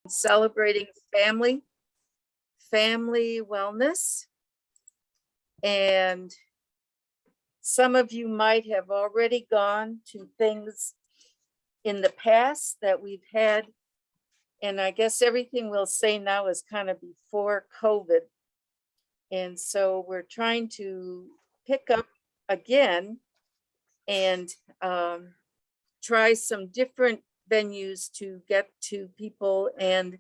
celebrating family wellness. And some of you might have already gone to things in the past that we've had. And I guess everything we'll say now is kind of before COVID. And so we're trying to pick up again and try some different venues to get to people and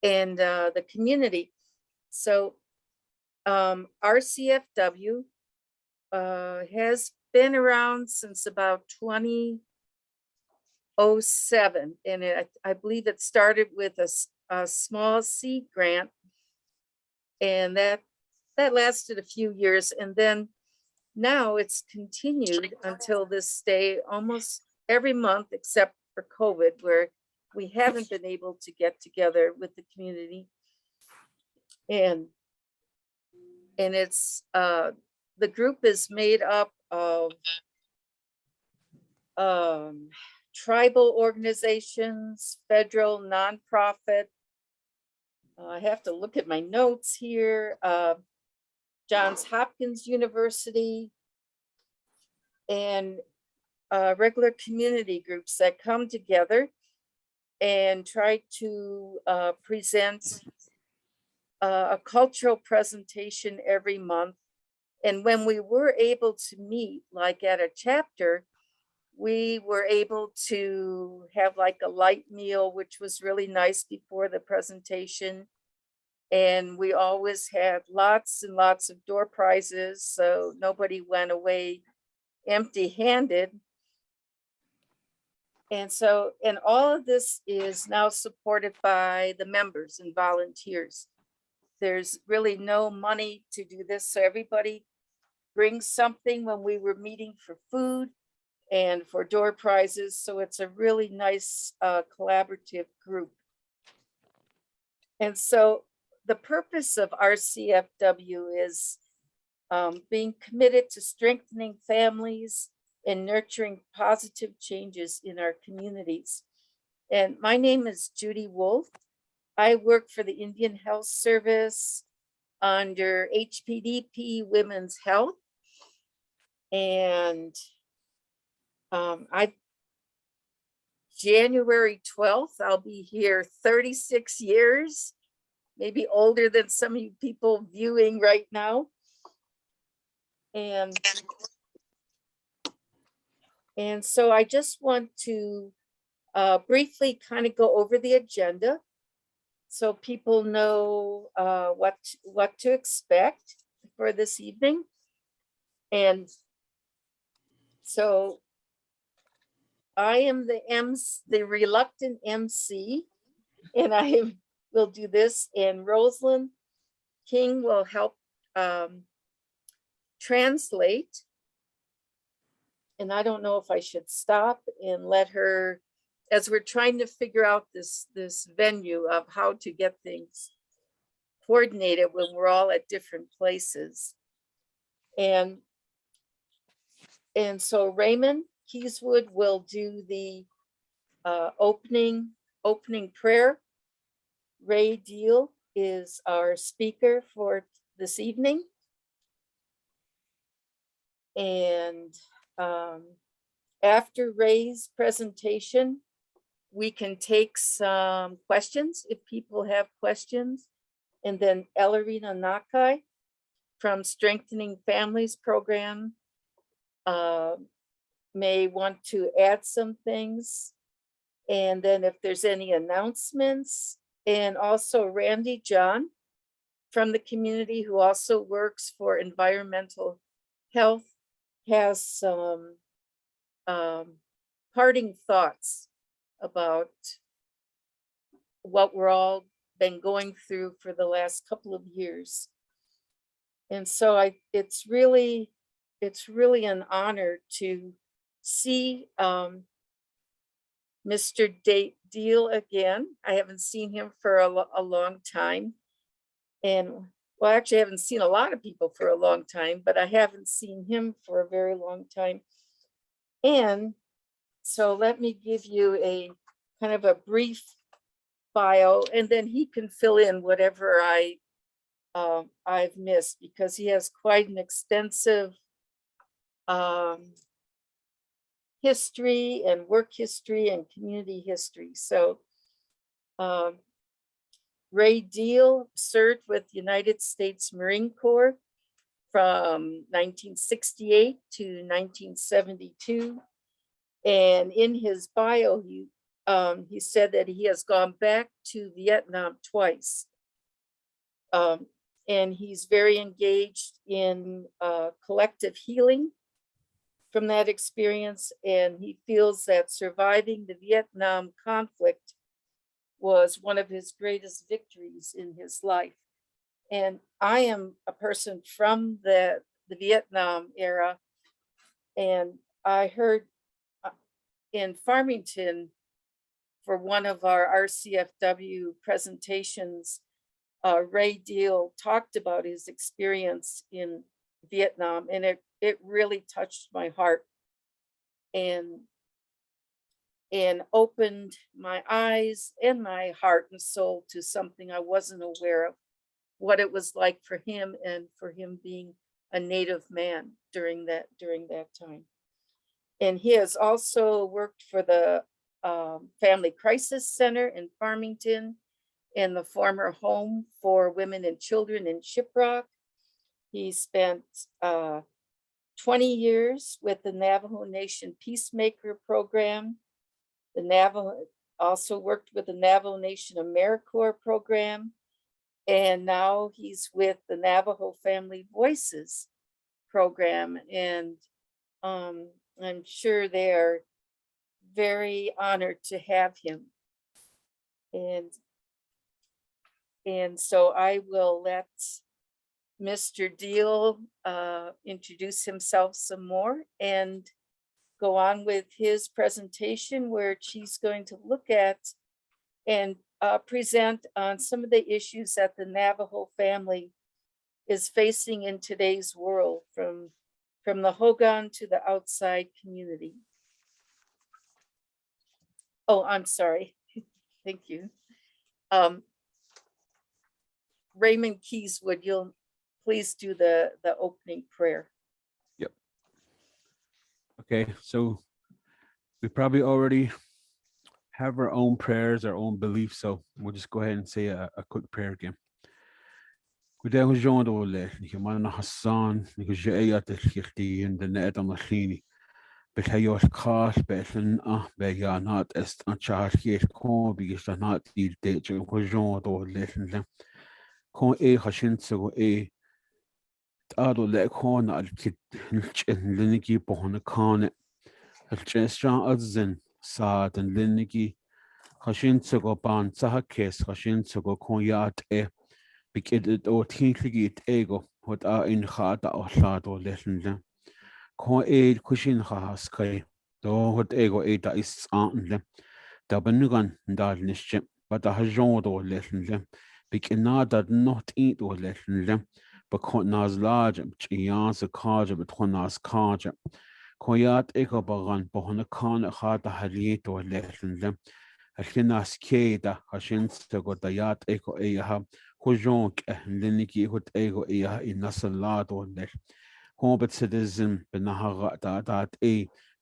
the community. So RCFW has been around since about 2007, and I believe it started with a small seed grant, and that lasted a few years, and then now it's continued until this day, almost every month except for COVID, where we haven't been able to get together with the community. And it's the group is made up of tribal organizations, federal, nonprofit. I have to look at my notes here. Johns Hopkins University, and regular community groups that come together and try to present a cultural presentation every month. And when we were able to meet, like at a chapter, we were able to have like a light meal, which was really nice before the presentation. And we always had lots and lots of door prizes, so nobody went away empty-handed. And so, and all of this is now supported by the members and volunteers. There's really no money to do this, so everybody brings something when we were meeting for food and for door prizes. So it's a really nice collaborative group. And so the purpose of RCFW is being committed to strengthening families and nurturing positive changes in our communities. And my name is Judy Wolf. I work for the Indian Health Service under HPDP Women's Health. And January 12th, I'll be here 36 years, maybe older than some of you people viewing right now. And so I just want to briefly kind of go over the agenda so people know what to expect for this evening. And so I am the reluctant MC, and I will do this, and Rosalin King will help translate. And I don't know if I should stop and let her, as we're trying to figure out this venue of how to get things coordinated when we're all at different places. And so Raymond Keeswood will do the opening prayer. Ray Deal is our speaker for this evening. And after Ray's presentation, we can take some questions if people have questions. And then Elarina Nakai from Strengthening Families program may want to add some things. And then if there's any announcements, and also Randy John from the community who also works for environmental health has some parting thoughts about what we're all been going through for the last couple of years. And so it's really an honor to see Mr. Deal again. I haven't seen him for a long time. And well, actually, I haven't seen a lot of people for a long time, but I haven't seen him for a very long time. And so let me give you a kind of a brief bio, and then he can fill in whatever I've missed, because he has quite an extensive history and work history and community history. So Ray Deal served with United States Marine Corps from 1968 to 1972. And in his bio, he said that he has gone back to Vietnam twice. And he's very engaged in collective healing from that experience. And he feels that surviving the Vietnam conflict was one of his greatest victories in his life. And I am a person from the Vietnam era. And I heard in Farmington for one of our RCFW presentations, Ray Deal talked about his experience in Vietnam, and it really touched my heart and opened my eyes and my heart and soul to something I wasn't aware of, what it was like for him, and for him being a Native man during that time. And he has also worked for the Family Crisis Center in Farmington and the former home for women and children in Shiprock. He spent 20 years with the Navajo Nation Peacemaker Program. The Navajo also worked with the Navajo Nation AmeriCorps program. And now he's with the Navajo Family Voices program. And I'm sure they're very honored to have him. And so I will let Mr. Deal introduce himself some more and go on with his presentation, where she's going to look at and present on some of the issues that the Navajo family is facing in today's world, from the Hogan to the outside community. Oh, I'm sorry. Thank you. Raymond Keeswood, you'll please do the opening prayer. Yep. Okay, so we probably already have our own prayers, our own beliefs, so we'll just go ahead and say a quick prayer again. Kuda Jean Dole, Nikimana Hassan, Nikujaya Tilkirti, and the net on the Lini. But how your car special be ya not est a charge yet con because not the date Jean Dole lesson. Con Hashin so Ado le con al kit and Liniki Pohona Khan. Al Chestran Adzin, Sad and Liniki. Hashin to go ban Sahakes, Hashin to go Konyat Bikid or Tinkligit ego, what are in Hata or Sad or lesson. Con Cushin Haskai, though what ego Ada is aunt them. Dabanugan Darniship, but a Hajon or lesson them. Bikinad that not eat or lesson them, but Kotnas large, Chians a carja, but Honas carja. Koyat ego bagan, Bohanakan Hata Haliet or lesson them. Alkinas Keda, Hashins to go Dayat ego Eha, Hojonk, Liniki hut ego Eha in Nasalat or less. Hobbit citizen, Benaharat dat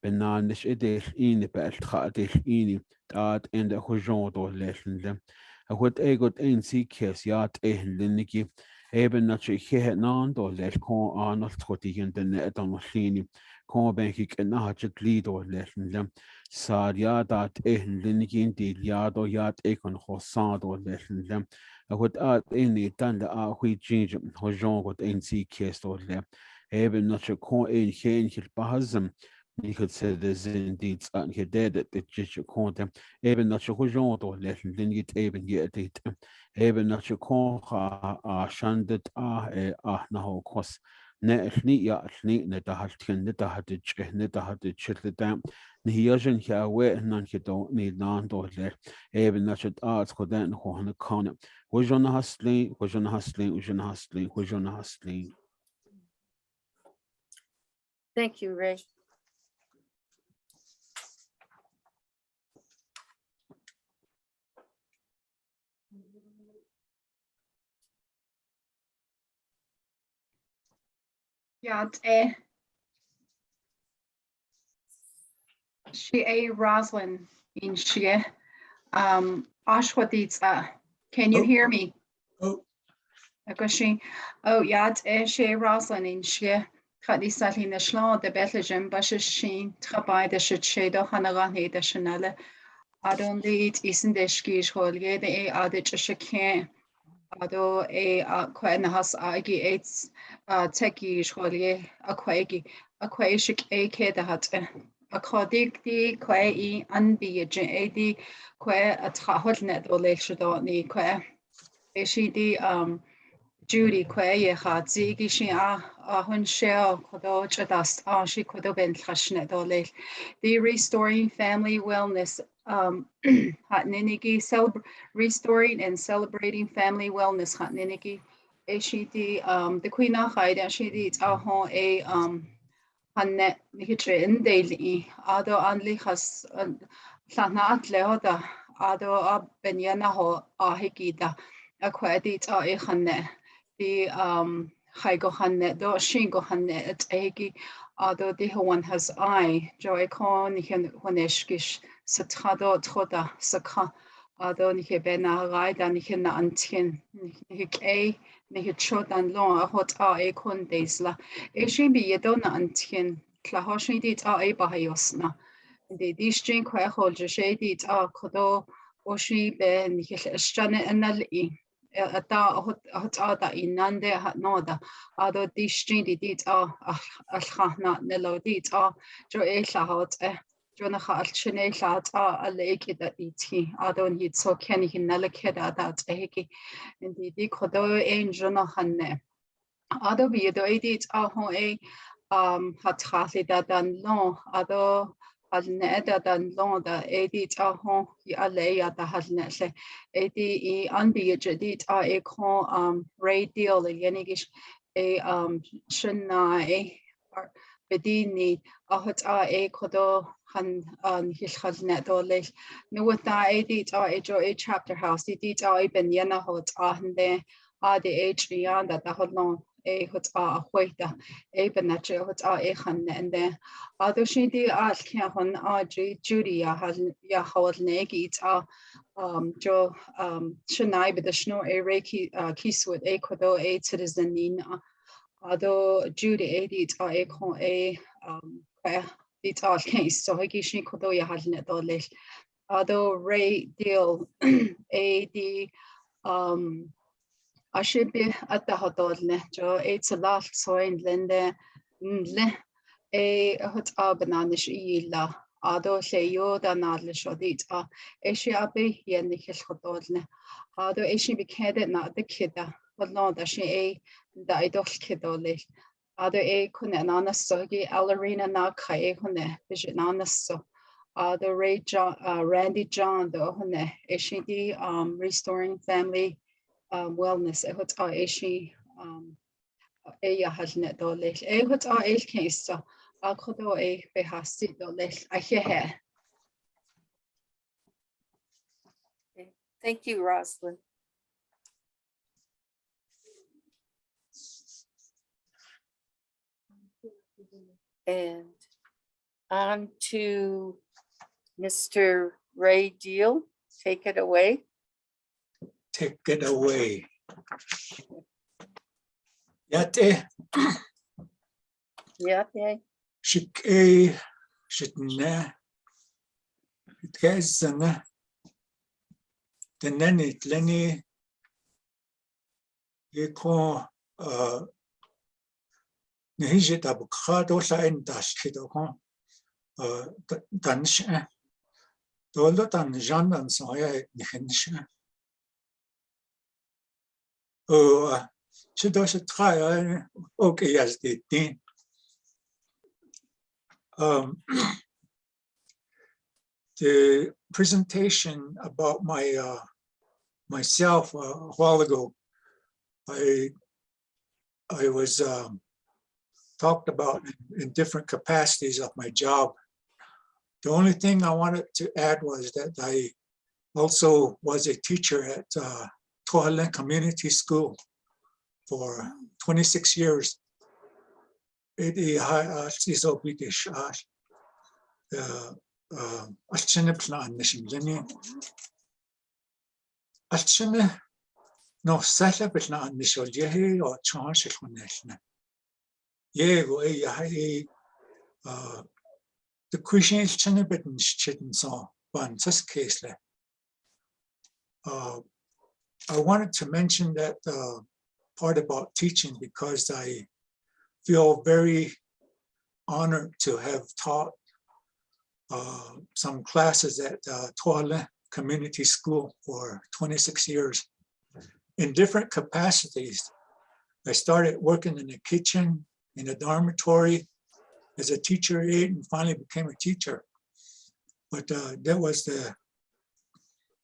Benanish edel ini belt hadil ini dat en de Hojon or lesson them. A what ego ein seekers yat Liniki. Eben dat je het naand or let kon Arnold Tottigen den net on Lini. Kon ben ik en nahat lead or lesson them. Sad ja dat Liniki did yard or yat econ Hossad or lesson them. A what at any done the hui ginger Hojon got ein seekers or them. Eben dat je kon een geen bahazem. You could say there's indeed and he did it, it's just your content. Even not your Hojon or lesson, then you even get it. Even not your con shanded no cost. Net ya net the Hatkin, net the Hatch, net the Hatch, the dam. He doesn't hear where none you don't need none or let. Even not your arts could then go on the corner. Was on the hustling, was on the hustling, was on the hustling, was on the hustling. Thank you, Ray. Yate. She a Rosalin in she. Ashwaditsa. Can you Oh. hear me? Oh, Agushi. Oh, yat she Rosalin in she. Kadi Salin the Schlaw, the Bethlehem, Bushes Sheen, Trabai the Shadow Hanarani the Chanale. I don't lead isn't the skish hole, yet a added a shake. Ado a quenhas agi aids teki sholi a quagi a quashik a keda hat a codig di quai unbi a di que a trahot net or ni que a she di Judy quay had zigi she a hun shell kodo chadast she kodo ben trashnet ole the restoring family wellness hat ninigi restoring and celebrating family wellness hat ninigi a she the queen of hide she did a hon a hannet nihitre in daily ado anli has lana atleoda ado a benyana ho a hikida a quedit a hannet the chai go hanne do sin go hanne et eigi ado di one has I joy con ni hen honeskis sa trado troda sa ka ado ni he ben a raida ni hen na antien ni ke ni he chod an long a hot a con daisla e sin bi yedo na antien kla ho sin dit a e bahayosna de di string kwa hol je she dit a kodo o shi be ni he stane anali da hot ada inande hat noda ado distrin di dit alchana nelo dit jo ella hot jo na hat chine lat a leke da iti ado hit so ken ich nelle keda dat eki in di kodo ein jo na hanne ado bi do edit ho e hat khasi da dan no ado halne dan long da edit ho ya le ya da halne se edi I anbi jadit e ko Ray deal the yenigish e shna e bedini hot e kodo han hilkhalne do le no with da edit e jo e chapter house edit ben yana hot hande de Adrian da hot no e hot huita e benache hot e hanne and then ado she di can hon Judy ya hawad negi jo shanai be the snow e Ray Keeswood e kodo e citizen Iiná ado Judy e dit e kon e dit case so hegi she kodo ya halne do le ado Ray deal e di I should be at the hododne jo it's a lot so in lende le e hot abananish illa ado le yo da nadle shodit e she abe yen nikh hododne ado e she be kede na the kida but no da she e da idol kidole ado e kunne nana sogi Elarina Nakai kunne vision nana so ado Ray John Randy John do hone e she di restoring family wellness e hot she e ya halne do le e hot e case so a kodo e be hasti do le a he Thank you, Rosalin. And on to Mr. Ray Deal. Take it away. take it away. Yate Yeah, okay. shike shitna itkazana tenani tlani yeko nehije tabukha do sain dashkido kon danish dolo tan jandan soya nihnish should try okay as the thing the presentation about my myself a while ago I was talked about in different capacities of my job. The only thing I wanted to add was that I also was a teacher at Rosalin Community School for 26 years. It is a British Alchina plan mission Lenny. Alchina no Sala Bitna initial Yehi or Charge Nation. Yego the Christian Chinabit Chitten saw one such case. I wanted to mention that part about teaching because I feel very honored to have taught some classes at Rosalin Community School for 26 years in different capacities. I started working in the kitchen, in a dormitory, as a teacher aide, and finally became a teacher. But that was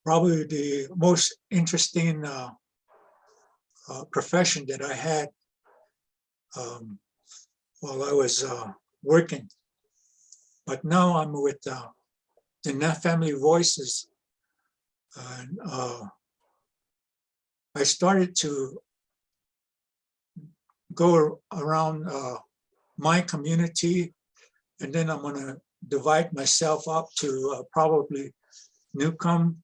probably the most interesting profession that I had while I was working. But now I'm with the Family Voices. And I started to go around my community, and then I'm going to divide myself up to probably Newcomb,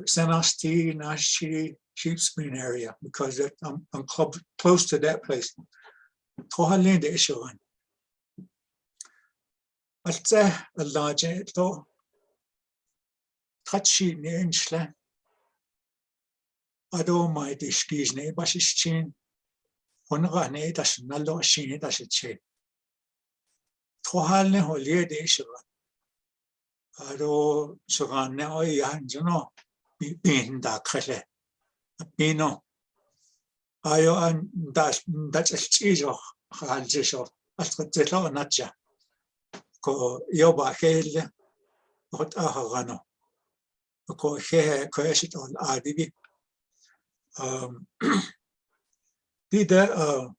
San Asti, Nashi, Sheepsprings area, because I'm close to that place. Rosalin de Ishoan. Alce a large to touchy ninchla. I don't mind the skis neighbors chin. Honrane das nalo sheen das che. Rosalin holier de Ishoan. I don't surround now, you know, being that crele. Pino. Ayo and that's a cheese of Haljesho. That's what the law natcha. Ko yoba hele, what ahagano. Ko he question on adibi. The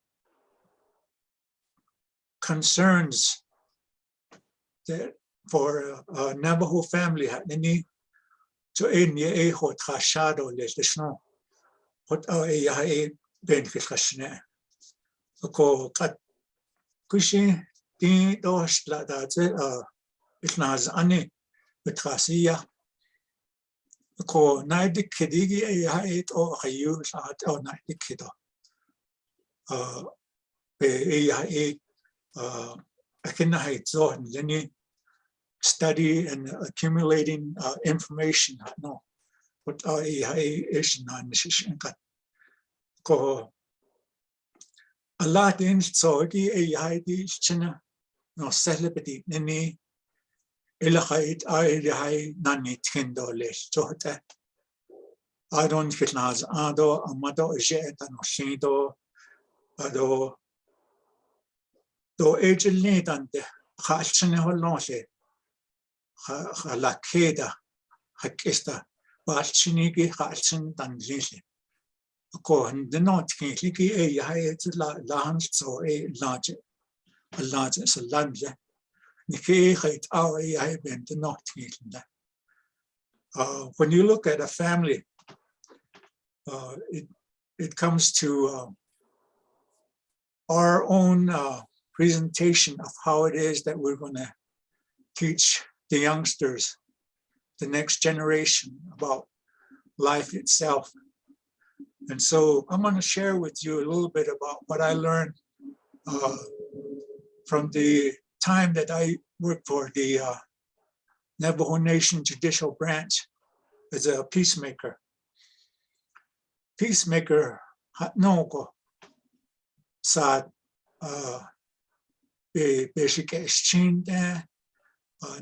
concerns that for Navajo family had any to any hot shadow less the snow. What a benefit hasne. Ko kat kushi di dos la that it nas ani betrasia. Ko night the kidigi a or a use at or night the kiddo. I can hide so any study and accumulating information. No, what is non ko a lot in so di china no celebrity any elahait I nani $10 so that I don't get nas ado amado jet and shido ado do agent and khachne holonse la keda hakista balchinigi khachin dan lili ko the not liki la land so a large is a land niki khait I been the not when you look at a family it comes to our own presentation of how it is that we're going to teach the youngsters, the next generation, about life itself. And so I'm going to share with you a little bit about what I learned from the time that I worked for the Navajo Nation Judicial Branch as a peacemaker. Peacemaker, hatnoko, sad, basic exchange there.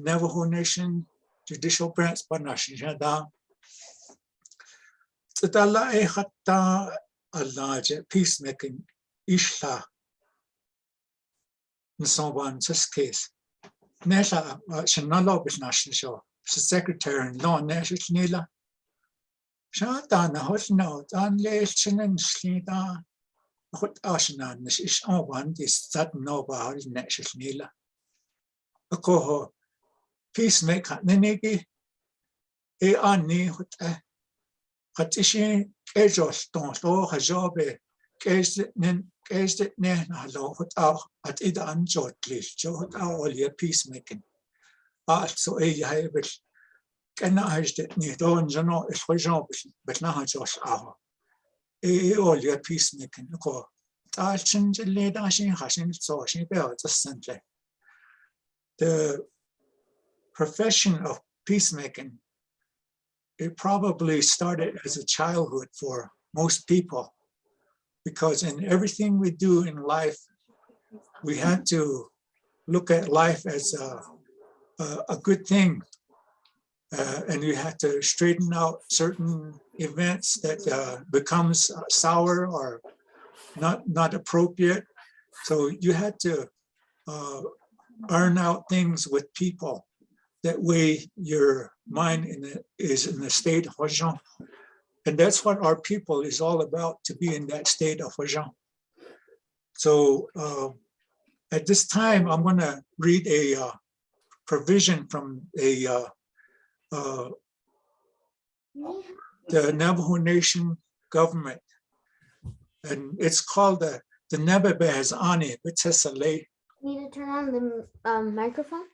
Navajo Nation Judicial Branch Panashida. Tadala e hatta a large peacemaking ishla. Nsoban this case. Nesha Shanalo Bisnash show. Secretary and law Nash Nila. Shatan Hotno, Danle Chinen Slida. Hot Ashnan is on one is that no bar is Nash Nila. A coho. Peacemaker, Nenegi, ani Hatishi Ejoston, Lo Hajobe, Gazet Nehalo, what out at either unjotly, Jot all your peacemaking. Also, a habit can I did need on Jano, it's for Jean, but now Josh hour. All your peacemaking. Talchin, Lady Ashing, Hashing, so she built just simply. The profession of peacemaking, it probably started as a childhood for most people, because in everything we do in life, we had to look at life as a good thing, and we had to straighten out certain events that becomes sour or not appropriate. So you had to iron out things with people. That way your mind is in the state of Hojong. And that's what our people is all about, to be in that state of Hojong. So at this time, I'm going to read a provision from the Navajo Nation government. And it's called the Nebebez Ani Bitsesale. Need to turn on the microphone?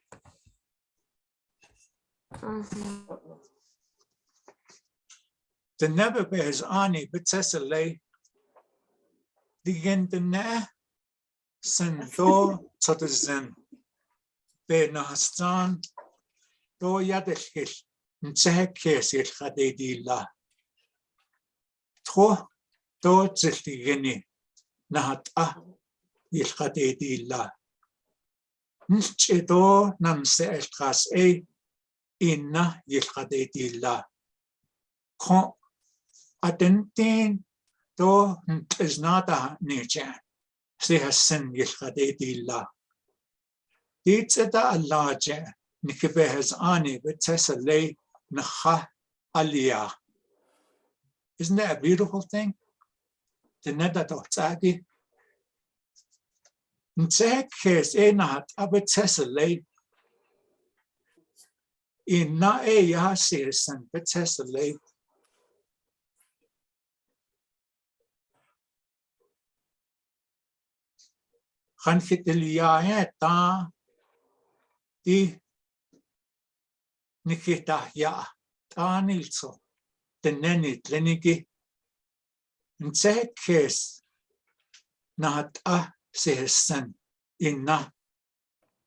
The Nebebez Ani Bitsesale. Digin the ne Sendo Sotazen Be Nahastan Do Yadil Ntsehekes Il Khadedila Tro Do Ziltigini Nahata Il Khadedila Nchedo Namse El Khas E Iiná Il Khadedila Kon Adentin Do is not a nature. Se has sin Yilchadedila. Ditseta alaje, Nikibe has ani, but Tessale Naha Aliyah. Isn't that a beautiful thing? The Nedatotsagi. Ntsek has enat abet Tessale. Iiná e Yasisan, but Tessale. Khanfitiliya ta di nikita ya ta nilso teneni tleniki nsekes nahat a sehesan inna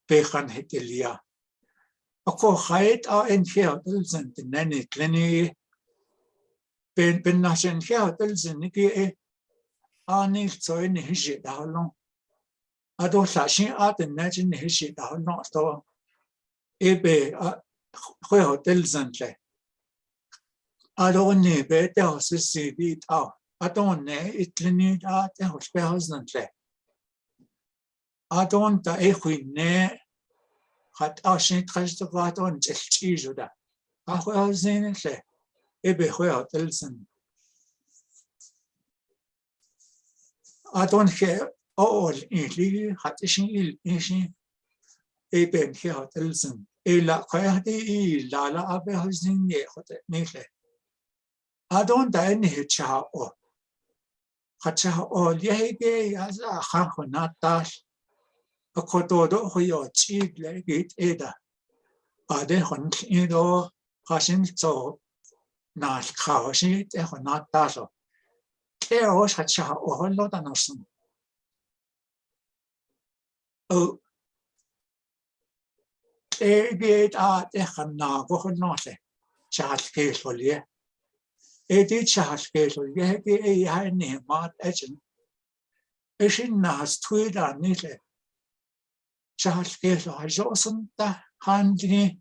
pekhan hitiliya ako khait a enkhia tulzen teneni tleni ben nashen khia tulzen niki e anil so in hiji dalon Ado sashin at the Najin Hishi down not so ebe hotel zentle. Adon ne be the houses it out. Adon ne it lined at the hospital zentle. Adon da equi ne hat ashin trash the vaton cheesuda. A well zentle ebe hotel zen. Adon here. All in Hatishin Ishin Eben here Elson, Ela Quayati, Lala Abehazin Nile. I don't die in Hitcha or Hacha or Yege as a Hakonatash, a Kotodo who your cheek leg it Ada. Are they hunt in or Hashin so Nash Kawashi, a Honatash. There was Hacha or Lodanoson. Oh, get out the Hana, go not a charge case for you. A did charge case for you, a high name, Mart Edgen. A shin has tweed on neatly. Charge case for Johnson, the handy.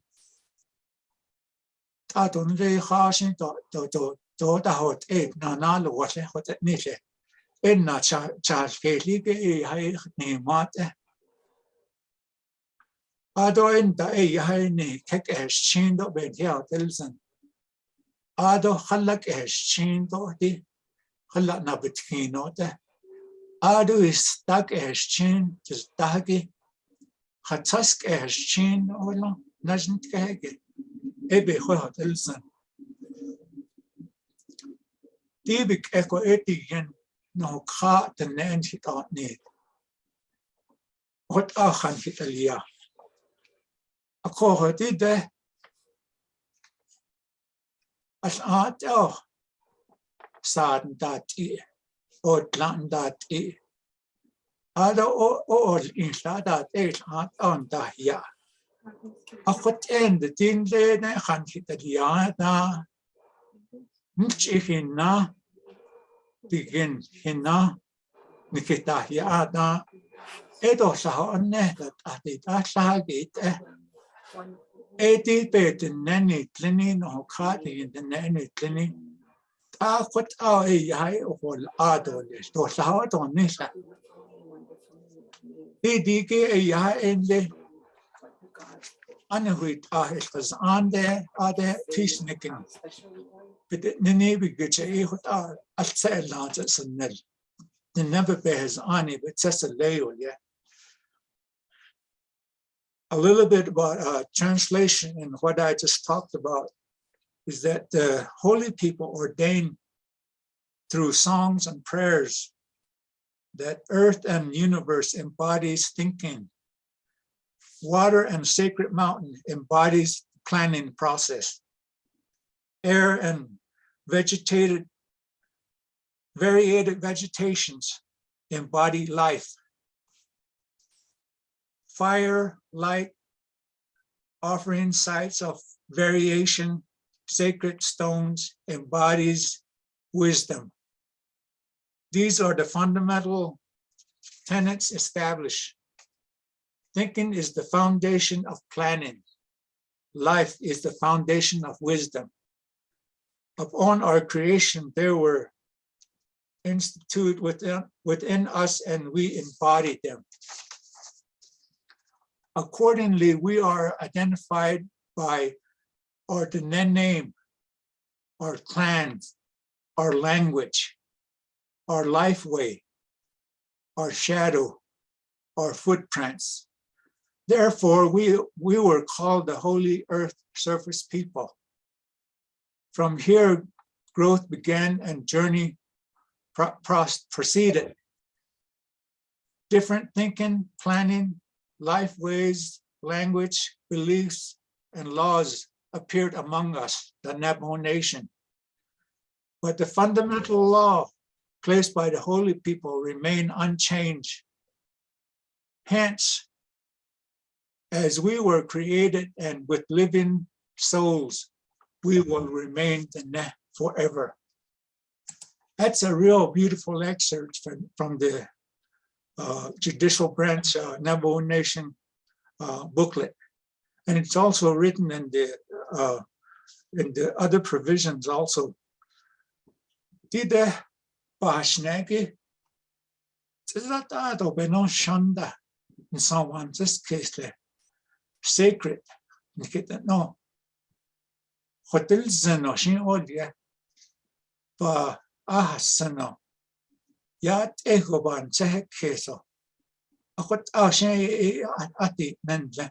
I don't really harsh into the hot egg, Nana, what neatly. In not charge case, a high name, Mart. Ado in da ni kek chindo ben here telsen. Ado halak chindo di halak na betkino de. Ado is stuck chin just dagi. Hatsask chin ola najnt kege. Ebe ho telsen. Tibik eko etigen no ka the nan hit on need. What achan hit alia. A cohorti de as art sad that or plant that Ada or in that art on that ya. A what end the tin de han hit alia da. Mchihina begin hina nikita yada edo sahone that atita sagit eti bet nani clini no kati in the nani clini ta what ai or adoles to sahot on nisa dike ai ende anahuit is on there ade peacemaking but nene bigche hota alsa lanza nel the never bears on it, but just a layer, yeah. A little bit about translation and what I just talked about is that the holy people ordained through songs and prayers that earth and universe embodies thinking. Water and sacred mountain embodies planning process. Air and variated vegetations embody life. Fire, light, offering sites of variation, sacred stones embodies wisdom. These are the fundamental tenets established. Thinking is the foundation of planning. Life is the foundation of wisdom. Upon our creation, there were instituted within us and we embodied them. Accordingly, we are identified by our Diné name, our clans, our language, our life way, our shadow, our footprints. Therefore, we were called the Holy Earth Surface People. From here, growth began and journey proceeded. Different thinking, planning, life ways, language, beliefs, and laws appeared among us, the Navajo Nation. But the fundamental law placed by the holy people remained unchanged. Hence, as we were created and with living souls, we will remain Diné forever. That's a real beautiful excerpt from the Judicial Branch Navajo Nation booklet. And it's also written in the other provisions also. Tide Bashnagi, Tizatado Benon Shanda, in someone, this case, sacred, no. Hotel Zeno, Shin Odia, Ba Ahasano, Yat Egoban, Zeh Keso. Akot Ashe Ati Mendle,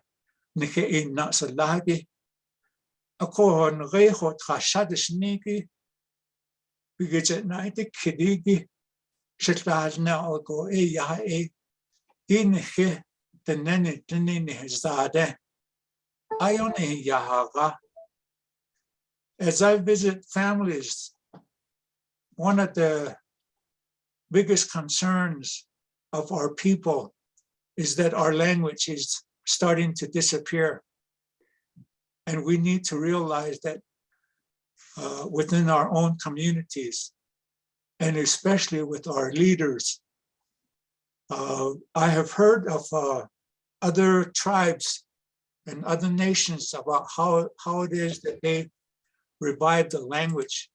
Nike in Natsalagi, Akohon Rehot Hashadishniki, Biget Night Kidigi, Shetlazna Algo Yae, Dinhe, the Nene Zade, Ione Yahaga. As I visit families, one of the biggest concerns of our people is that our language is starting to disappear. And we need to realize that within our own communities, and especially with our leaders. I have heard of other tribes and other nations about how it is that they revive the language.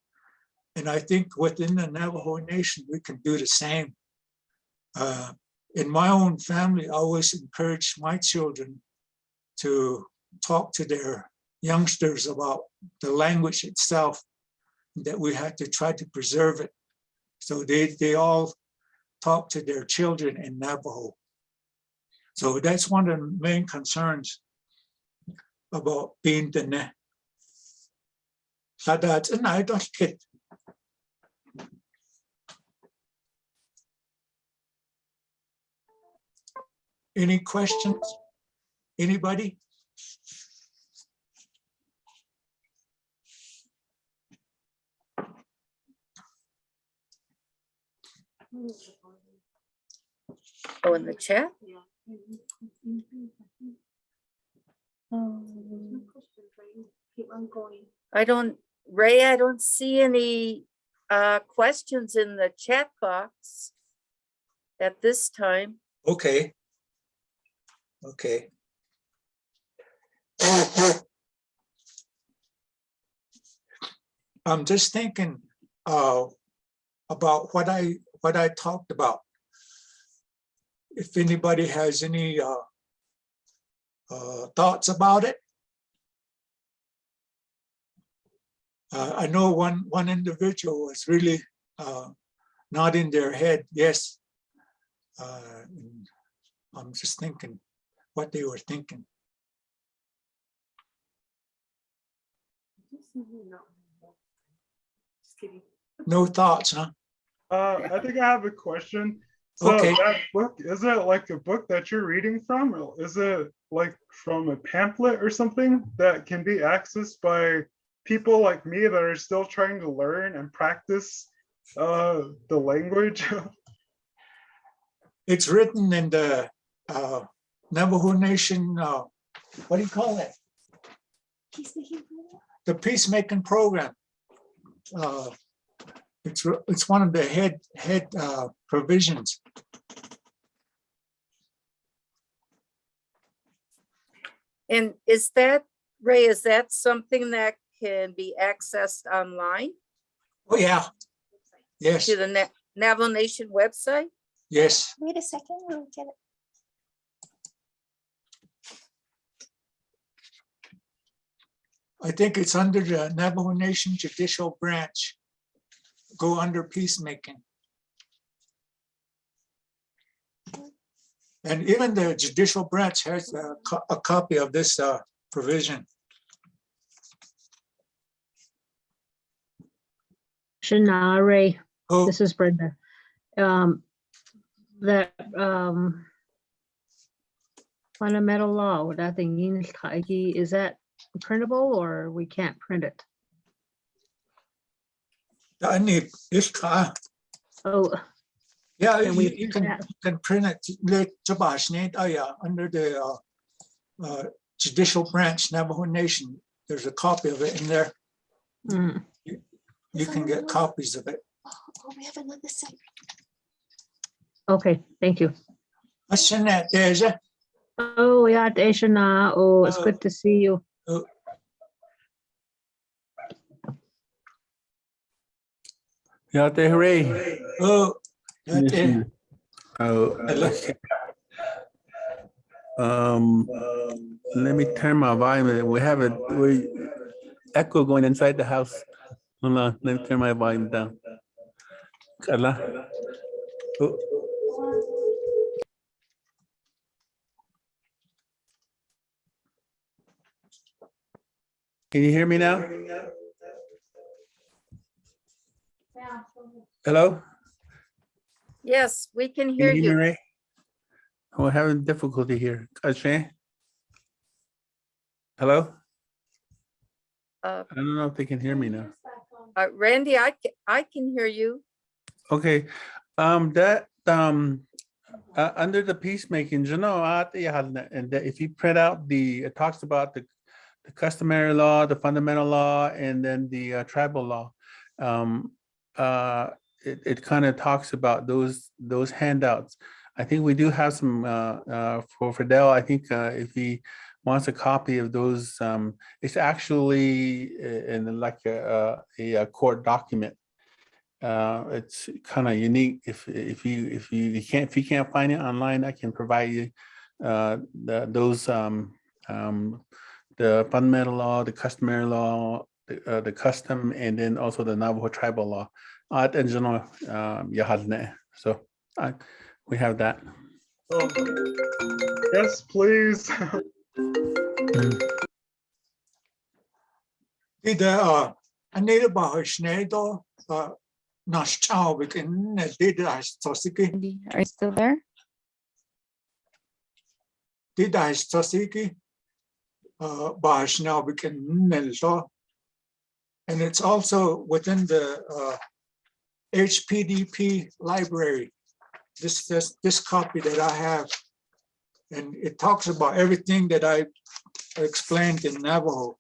And I think within the Navajo Nation, we can do the same. In my own family, I always encourage my children to talk to their youngsters about the language itself, that we had to try to preserve it. So they all talk to their children in Navajo. So that's one of the main concerns about being Diné. Sadat and I don't get. Any questions? Anybody? Oh, in the chat? I don't, Ray, I don't see any questions in the chat box at this time. Okay. Okay. I'm just thinking about what I talked about. If anybody has any thoughts about it. I know one individual was really nodding their head, yes. I'm just thinking what they were thinking. No thoughts, huh? I think I have a question. So Okay. that book, is it like a book that you're reading from? Or is it like from a pamphlet or something that can be accessed by people like me that are still trying to learn and practice the language? It's written in the Navajo Nation, what do you call it? The peacemaking program. It's one of the head provisions. And is that, Ray, is that something that can be accessed online Oh yeah, yes, to the Navajo Nation website? yes. Wait a second, we'll get it. I think it's under the Navajo Nation Judicial Branch. Go under peacemaking. And even the judicial branch has a copy of this provision. Ray, Oh, this is Brenda. That fundamental law, without the English, is that printable or we can't print it? I need this. Oh, Yeah, Can we you print that? can print it. Oh yeah, under the judicial branch, Navajo Nation. There's a copy of it in there. mm, You can get copies of it. Oh, we have another site. okay, thank you. What's in that, Deja? Oh, yeah, Iiná. Oh, it's good to see you. Yeah, hooray. Oh, that Yes, there. you. Oh, okay. Let me turn my volume. We have we echo going inside the house. Hold on, let me turn my volume down. Carla. Oh. Can you hear me now? Hello? Yes, we can Can hear you hear me, you. Ray? We're having difficulty here. Kashe? Hello? Uh, I don't know if they can hear me now. Randy, I can hear you. Okay, under the peacemaking, you know, and that if you print out it talks about the customary law, the fundamental law, and then the tribal law. It kind of talks about those handouts. I think we do have some for Fidel. I think if he wants a copy of those, it's actually in like a court document. It's kind of unique. If you can't find it online, I can provide you those the fundamental law, the customary law, the custom, and then also the Navajo tribal law. And general, so we have that. Oh, yes, please. Did Anita Bahashnedo Nashchao begin did I Sosiki? Are you still there? di dahis tosiki bahash now bikin nelto. And it's also within the HPDP library, this copy that I have. And it talks about everything that I explained in Navajo.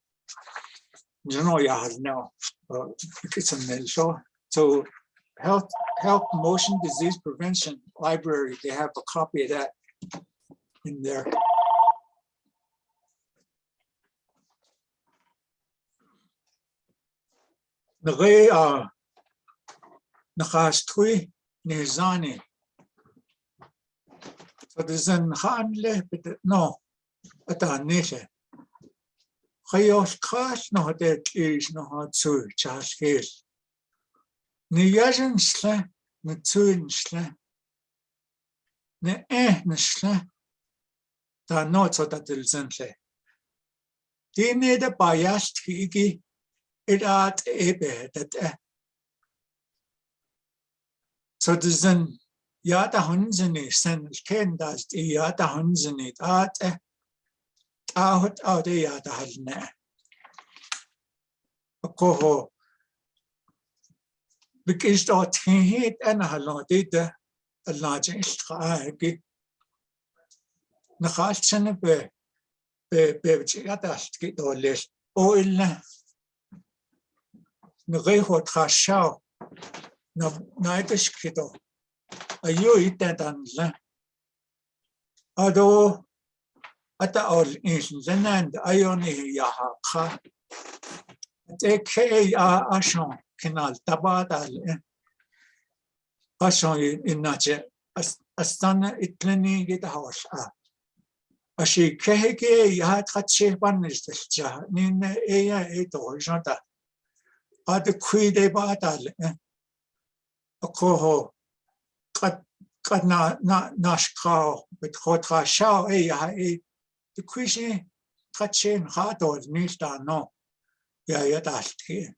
So health motion disease prevention library, they have a copy of that in there. Nakastui Nizani. So there's an Hanle, but no, at a niche. Hayos Kash no dead is no hard to charge his. Niyajan sle, Natsuin sle. Ne sle. Da not so that there's entle. Dine the biased higi, it art ebe that. So there's an Yata Hunzini send Kendas, the Yata Hunzini art out the Yata Hazne. A coho because dot hit and a halon did a large istragi. Nachalchen be Bechiatas get or less oil. Nrehot Hashao. No, neither kiddo. Are you eat that and although at the old in and I only yaha. Take Ashon canal tabata Ashon in Nache Astana Itlani get a house. A she keheke yahat hatche banished the Nina Ea 8 or Janta. Are the Kui de Batal. A coho cut not nash cow, but hotra shao the quishy cut chain hard or nista no. Ya yet here.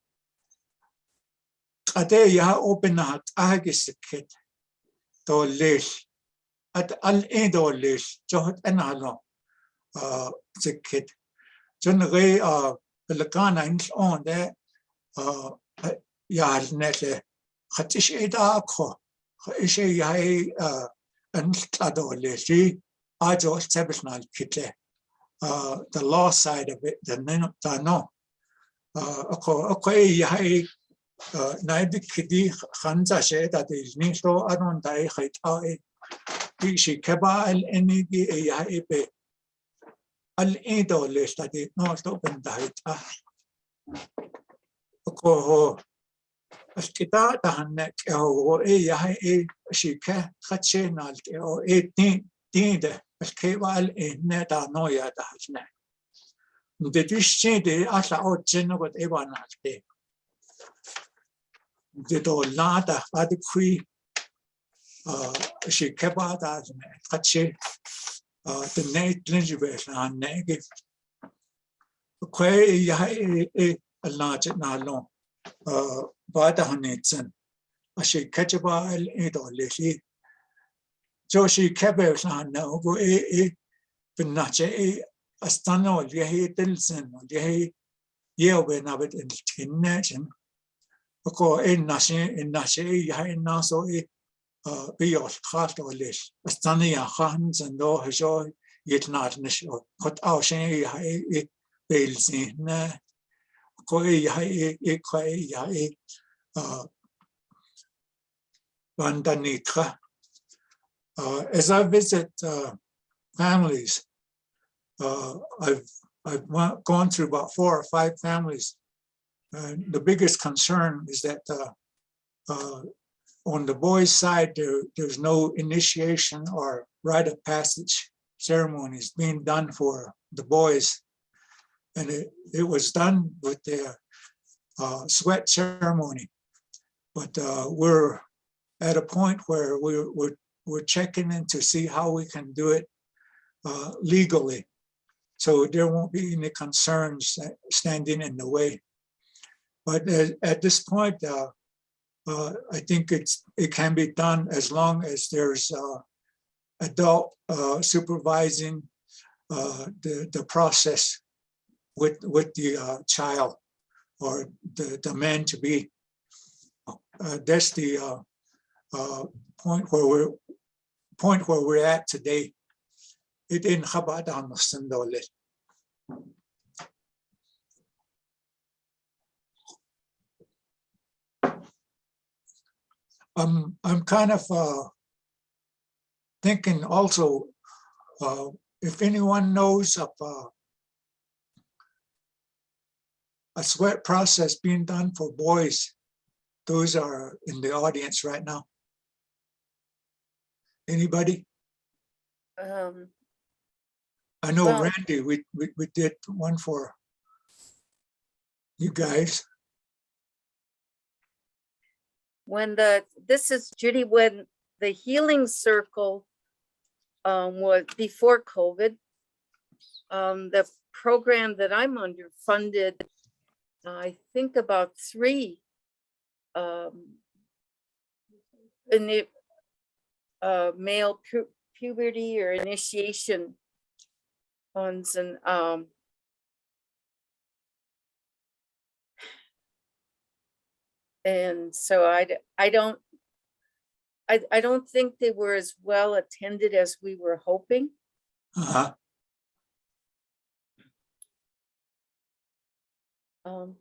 A day ya open out agis kit to lish at al end or lish, John and allo the kit. John Ray Pelacana on there yard net. Hatish Edako, Ishe Yai and Tadolesi, I just establishment kitle. The law side of it, the no. Okay, Yai Naidi Kidi Hanza said that is Nisto Adon Dai Haitao. She Keba any Yai be Al Edo list that it not open Daita. Okoho. Kita tahanek o yahe shike khache nalte o tinde kewal neta noya tahne de dishche de asa o jeno got evanalte de do lada ad kui shike ba da khache the net linjibes an nege kwe yahe a large nalon Bada Hanitson, as she catch a ball it or lily. So she kept on now go Benache a stunner or ye Dilson or ye when I would in nation. Because in Nashe, Yahin Naso be your heart or less. A stunning hands and though his joy yet not nation. Cut out Shay Bales in. As I visit families, I've gone through about 4 or 5 families. The biggest concern is that on the boys' side, there's no initiation or rite of passage ceremonies being done for the boys. And it was done with the sweat ceremony, but we're at a point where we're checking in to see how we can do it legally, so there won't be any concerns standing in the way. But at this point, I think it can be done as long as there's adult supervising the process with the child or the man to be. That's the point where we're at today. It in Chabad Sandole. I'm kind of thinking also, if anyone knows of a sweat process being done for boys, those are in the audience right now. Anybody? I know Well- Randy, we did one for you guys. This is Judy, when the Healing Circle was before COVID, the program that I'm under funded, I think about 3 male puberty or initiation funds, and so I don't think they were as well attended as we were hoping.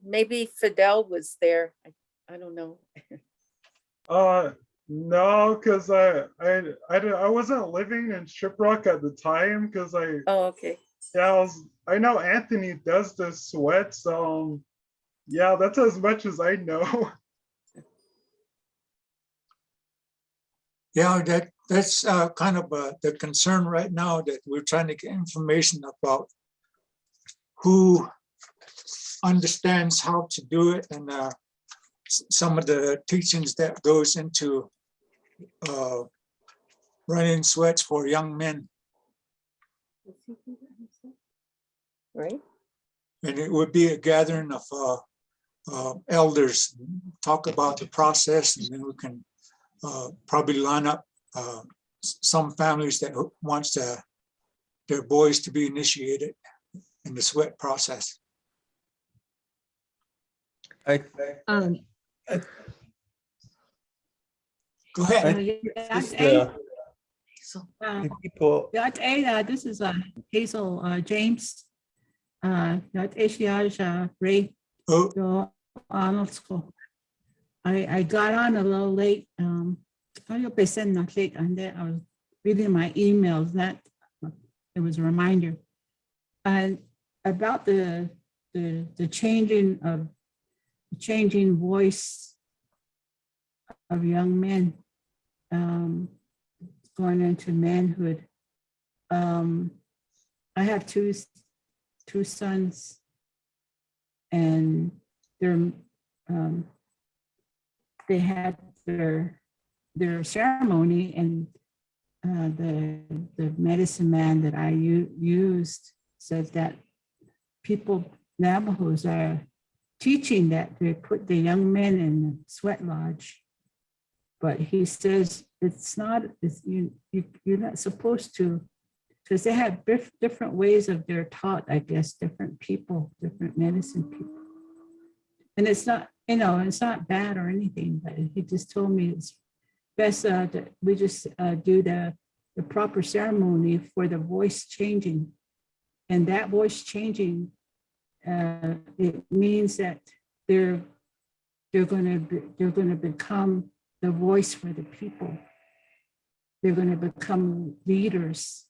Maybe Fidel was there. I don't know. No, because I wasn't living in Shiprock at the time, because Oh, okay. I know Anthony does the sweats. Yeah, that's as much as I know. Yeah, that's kind of the concern right now, that we're trying to get information about who understands how to do it, and some of the teachings that goes into running sweats for young men. Right? And it would be a gathering of elders, talk about the process, and then we can probably line up some families that wants their boys to be initiated in the sweat process. Um, Go ahead. People, Yat Ada, this is Hazel James. Yat Asia Ray. Oh, I got on a little late. Not late, and then I was reading my emails. That it was a reminder, and about the changing voice of young men. Going into manhood. I have two sons, and they had their ceremony, and the medicine man that I used said that Navajos are teaching that they put the young men in the sweat lodge. But he says you're not supposed to, because they have different ways of their taught, I guess, different people, different medicine people. And it's not, it's not bad or anything, but he just told me it's best that we just do the proper ceremony for the voice changing. And that voice changing, it means that they're going to become the voice for the people. They're going to become leaders,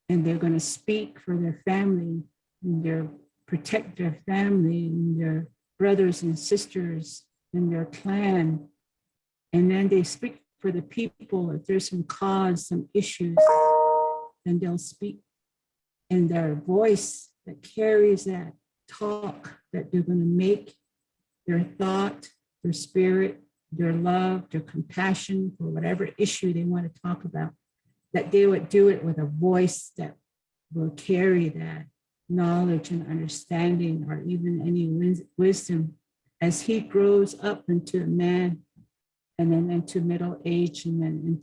and they're going to speak for their family, and they're protect their family and their brothers and sisters and their clan. And then they speak for the people. If there's some cause, some issues, then they'll speak in their voice that carries that talk that they're going to make their thought, their spirit, their love, their compassion for whatever issue they want to talk about, that they would do it with a voice that will carry that knowledge and understanding, or even any wisdom as he grows up into a man, and then into middle age, and then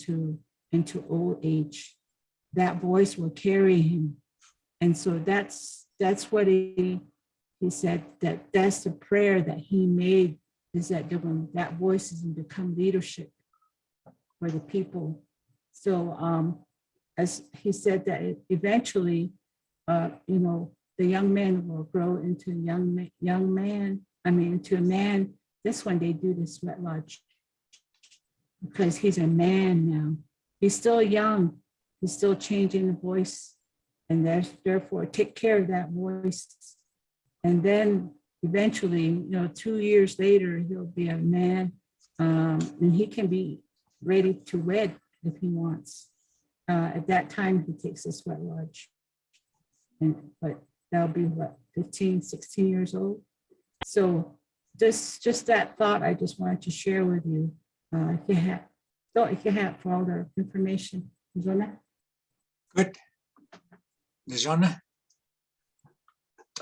into old age. That voice will carry him And so that's what he said, that's the prayer that he made, is that when that voice is going to become leadership for the people. So as he said that eventually, the young men will grow into into a man. This one they do the sweat lodge because he's a man now. He's still young. He's still changing the voice, and therefore take care of that voice. And then eventually, 2 years later, he'll be a man, and he can be ready to wed if he wants. At that time, he takes a sweat lodge, but that'll be what, 15, 16 years old. So just that thought, I just wanted to share with you. If you have for all the information. Good. Nijona.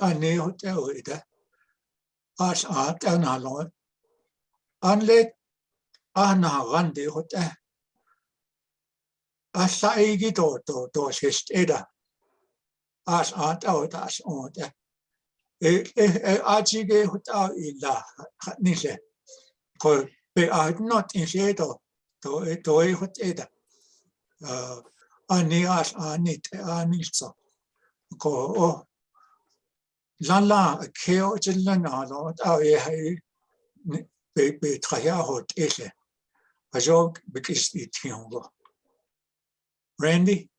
Ani hotel ida. As art an halon. Anle ana rande hotel. Asa igi to schist ida. As art out as on. Achige hotel illa nile. Ko be are not in shadow to hotel. Ani as anit anilso. Ko lala keo jilana lo hai be traya hot ele. Ajog because it tiongo. Randy?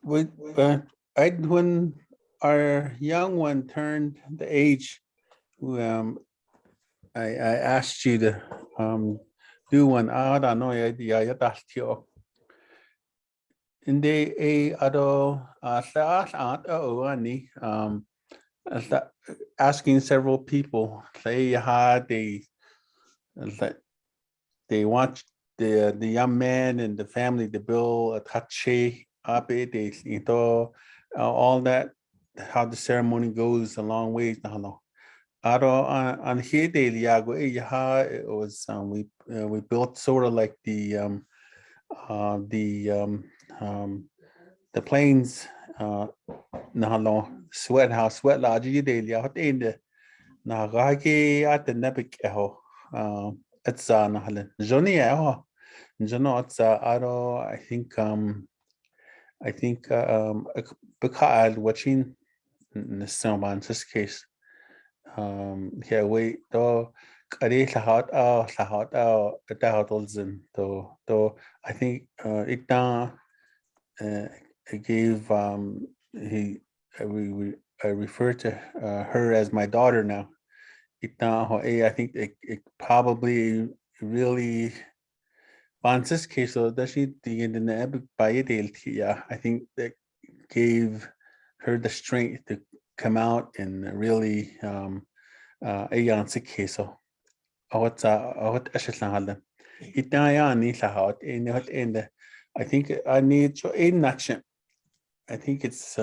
When our young one turned the age, I asked you to do one. I don't know. Hindi ado asking several people. They want the young man and the family to build a tache all that, how the ceremony goes a long ways. On here it was we built sort of like the planes sweat house sweat lodge in the at the nepic it's Johnny it's I think because watching in this case here we do I think Iiná gave I refer to her as my daughter now. Iiná, I think it probably really this case so that she I think that gave her the strength to come out and really so I think I need to action. I think it's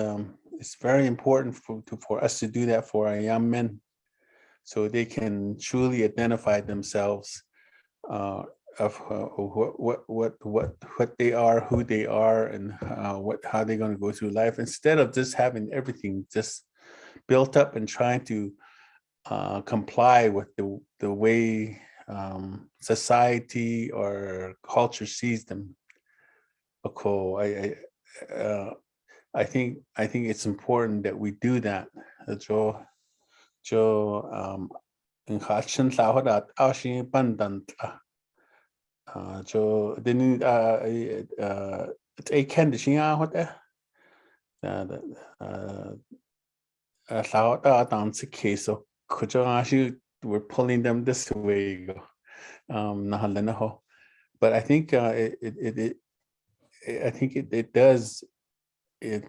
very important for us to do that for our young men, so they can truly identify themselves of what they are, who they are, and how they're going to go through life, instead of just having everything just built up and trying to comply with the way society or culture sees them. I think it's important that we do that. We're pulling them this way. But I think it does. It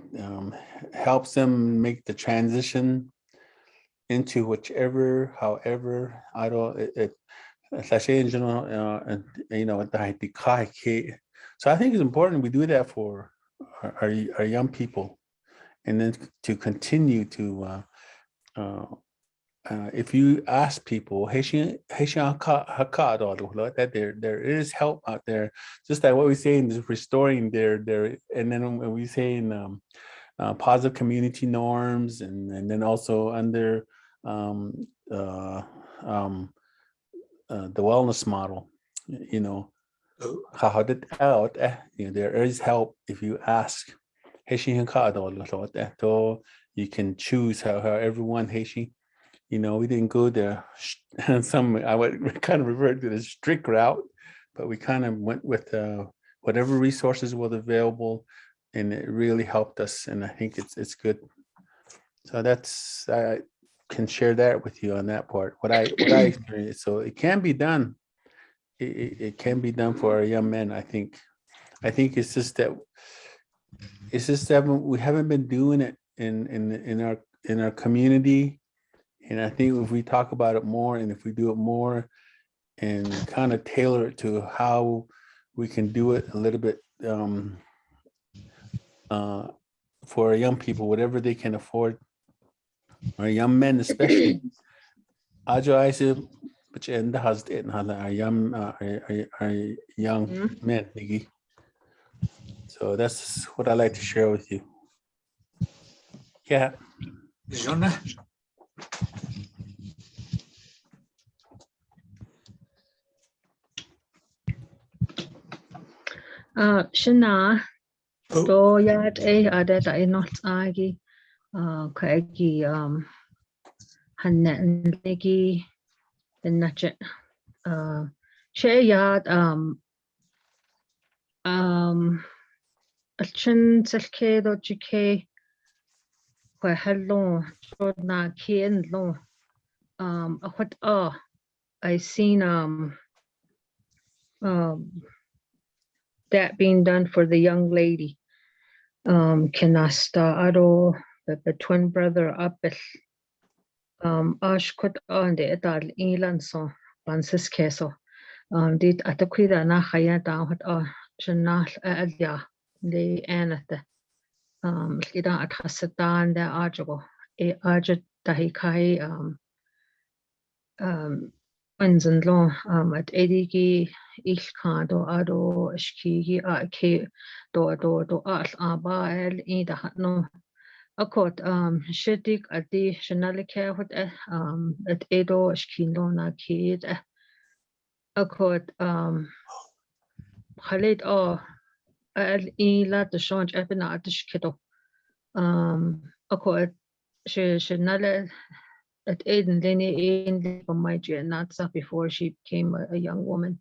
helps them make the transition into however I don't in general, so I think it's important we do that for our young people, and then to continue to if you ask people, that there is help out there, just like what we say in restoring their, and then when we say in positive community norms, and then also under the wellness model, you know, there is help if you ask. You can choose how everyone Haitian. You know, we didn't go the I would kind of refer to the strict route, but we kind of went with whatever resources were available, and it really helped us. And I think it's good. So that's, I can share that with you on that part. What I experienced. So it can be done. It can be done for our young men. I think it's just that we haven't been doing it in our community. And I think if we talk about it more, and if we do it more and kind of tailor it to how we can do it a little bit for our young people, whatever they can afford, our young men especially. Our young men, Niggy. So that's what I like to share with you. Yeah. Jonah? Shana, Oh, do yat ada ta inot agi, kaigi hannen legi the natchet she yat alchin selke do jike kwa hello jod na kien lo a what I seen that being done for the young lady. Kenasta aro the twin brother apel ashkut on the etal ilan so bansis keso dit atakwida na khaya da what shanal alya the anata ida athasatan da ajago e ajat tahikai Anzan lo at edigi ilkado ado shkigi ke do al abael ida hatno akot shidik adi shanalike what at edo shkilo na kid akot khalid al ila the shonj ebna atishkido akot shanale at Aiden Lenny in from my Natsa before she became a young woman.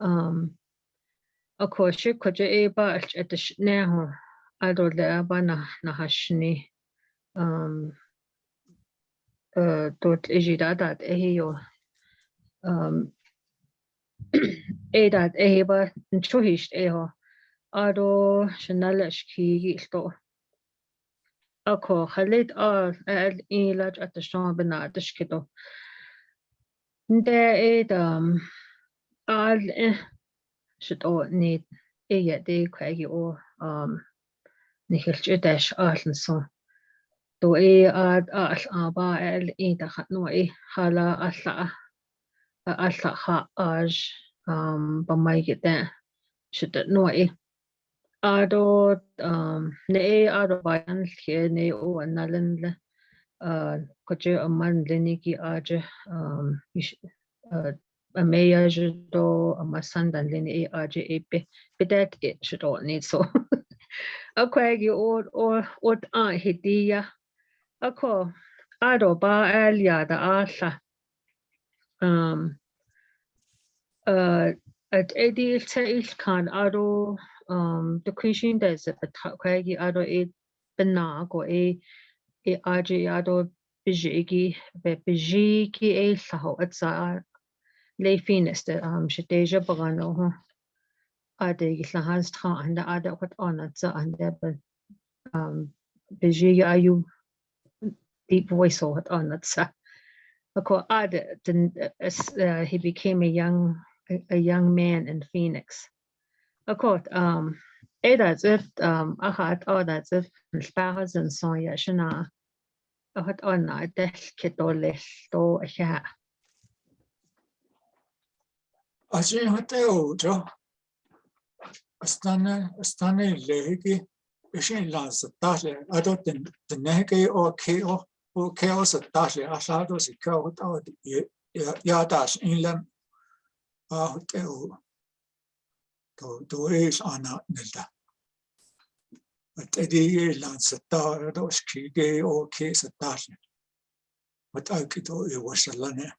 Of course, she could eba at the shneho ado le abana nahashni dot ejida that ehio edat eheba nchuhish eho ado shanalashki sto. Ako Khalid al ilaj at the shon benadish kido. There all should all need de kwagi or nihilch dash allen so do ad aba el da hat no hala alla ha aj ba mai get that should no ado ne ado bayan ke ne o analen koche aman leniki aj a maya do a masandan lini aj epe but it should all need so a kwagi or hidia ako ado ba elia da asha at edi il kan ado the question there's a kwagi ado bena go aj ado bijigi be bijiki saho at sa le finis de shiteja bagano ho ade gilahas tra and ada what on at sa and bijigi ayu deep voice or on at sa ako ada he became a young man in Phoenix. Ako that's it that's it spahas and so yeah shana ahat onna del ketolel to asha. Así hotel jo. Astana lehiki. Ishin lan sa tahle. Ado the neke o keo sa tahle. Asado si keo hotel yadas inlam hotel. To is ana nilda. But edi lan sa tahle. Ado skige o ke sa tahle. But I could it was a lane.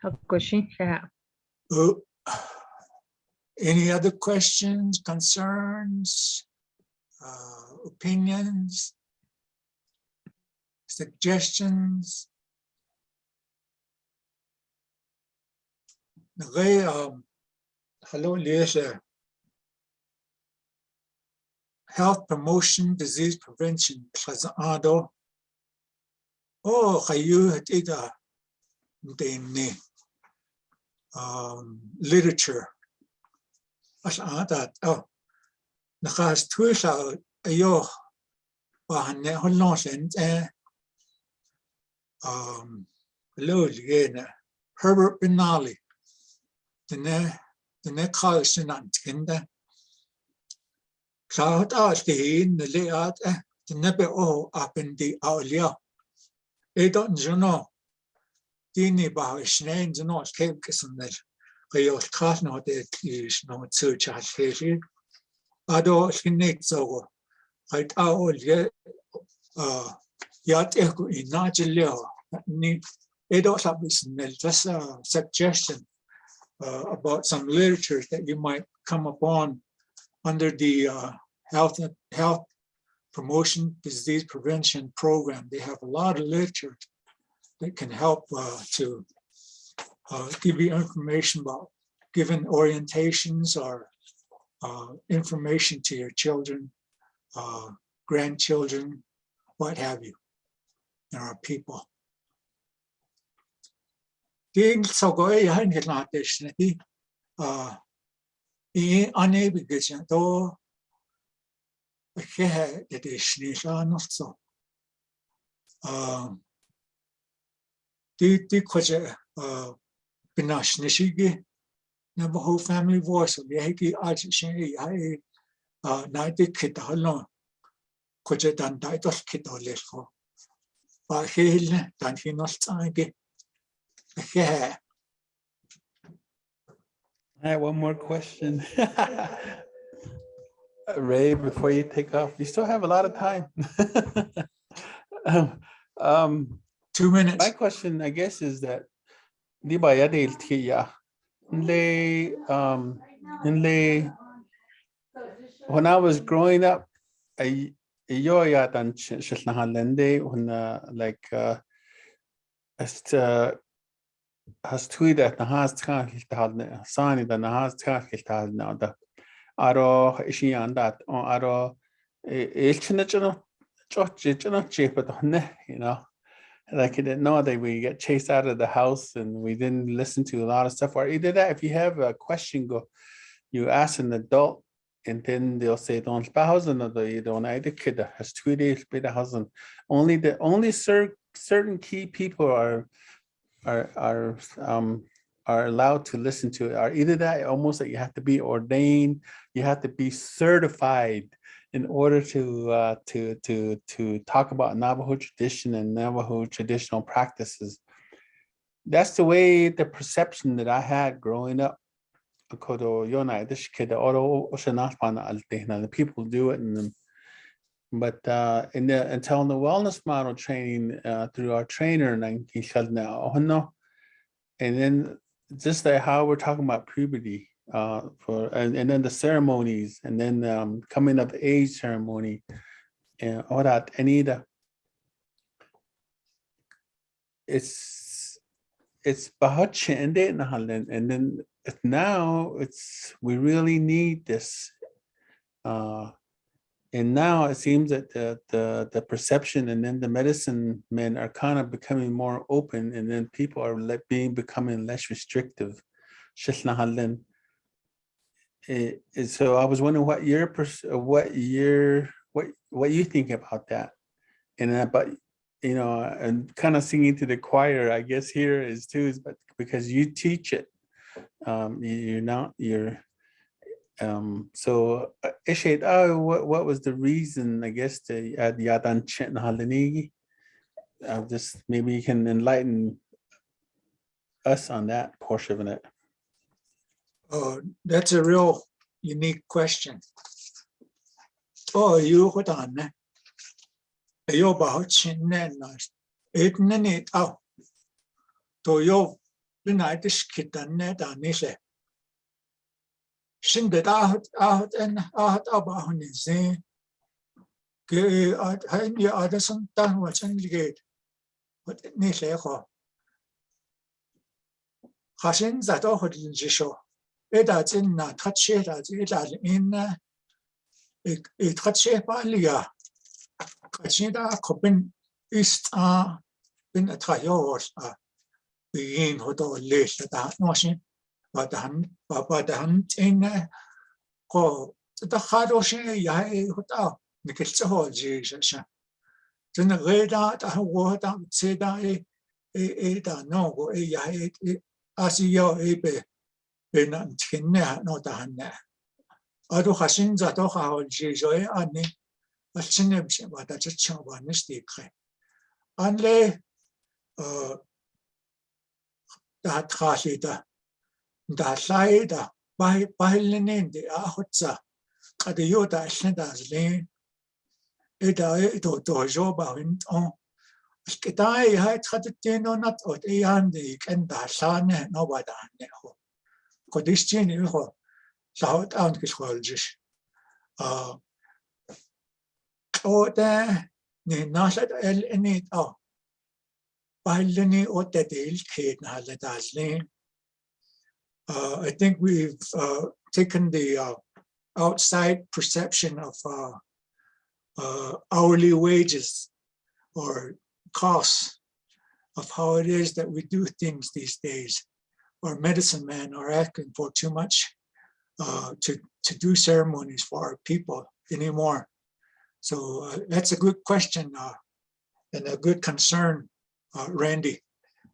Hakushin sha. Any other questions, concerns, opinions, suggestions? Hello, Liesha. Health promotion, disease prevention. Ado. Oh, kayu hatida. Dene. Literature. That. Oh, nakas tuisa ayo. Wahane holonsen. Hello, Liena. Herbert Benali. The college in Antinda. Cloud out the in the layout, the nebe o up in the aulia. They don't know. Dini Baha Schnein, the North Cape Kissanet. Rio Cardinal, that is no search at Haiti. Ado Skinate so. Right out yet, yet echo in Najalio. They don't have this just a suggestion. About some literature that you might come upon under the health promotion disease prevention program. They have a lot of literature that can help to give you information about giving orientations or information to your children, grandchildren, what have you. There are people. So go ahead and not this. Unable to do it is not so. The question Pinash Nishigi, Navajo family voice, the Haki Archie, Night Kit Holon, Koja dan Didos Kit or Lesco. But he than he not sang. I have one more question. Ray, before you take off, you still have a lot of time. 2 minutes. My question, I guess, is that when I was growing up, I has tweeted the has tag sign the has tag now the aro ishi and that on aro ilchinachano you know, like I didn't know that we get chased out of the house and we didn't listen to a lot of stuff. Or either that, if you have a question, you ask an adult and then they'll say don't thousand or you don't either kid has 2 days by the house. Only certain key people are allowed to listen to it, or either that almost that you have to be ordained, you have to be certified in order to talk about Navajo tradition and Navajo traditional practices. That's the way the perception that I had growing up. The people do it, but in the wellness model training through our trainer, and then just like how we're talking about puberty and then the ceremonies and then coming of age ceremony and all that, Anita, it's bahut and then now we really need this. And now it seems that the perception and then the medicine men are kind of becoming more open, and then people are becoming less restrictive. So I was wondering what you think about that, and about and kind of singing to the choir. I guess here is too, but because you teach it, so Ishade, what was the reason? I guess the Yadan Chet Halanigi. Just maybe you can enlighten us on that portion of it. That's a real unique question. You hold on. You about chin it minute out. To you, the night is kitten net on this. Shin that out and out about his name. You other some done what's in the gate. What it needs echo. Hashin that all in the show. It does in not touch it as it does in it touch it by Lia. Kachida Copin East been a trio being what all late at that notion, but the hunt in call the hard ocean yai hotel, the kitchen Jesus. Then the radar, the word out, say that no go yai as your ape. Not tinne no dahanne. Adu hasin zato hao jijoy ani achinem se wada chachang wanis dikhe. Anle da trashida da laida bahilinen de ahotsa kadioda shendazlin eda edo dojo bawin on Kitai hai traditino not ot eandi ken da sane no wada ne ho. Kodistin ho laut an geschwoljisch. Oder ne nasat el enit baileni otedil kid haladazli. I think we've taken the outside perception of hourly wages or costs of how it is that we do things these days. Or medicine men are asking for too much to do ceremonies for our people anymore. So that's a good question and a good concern, Randy.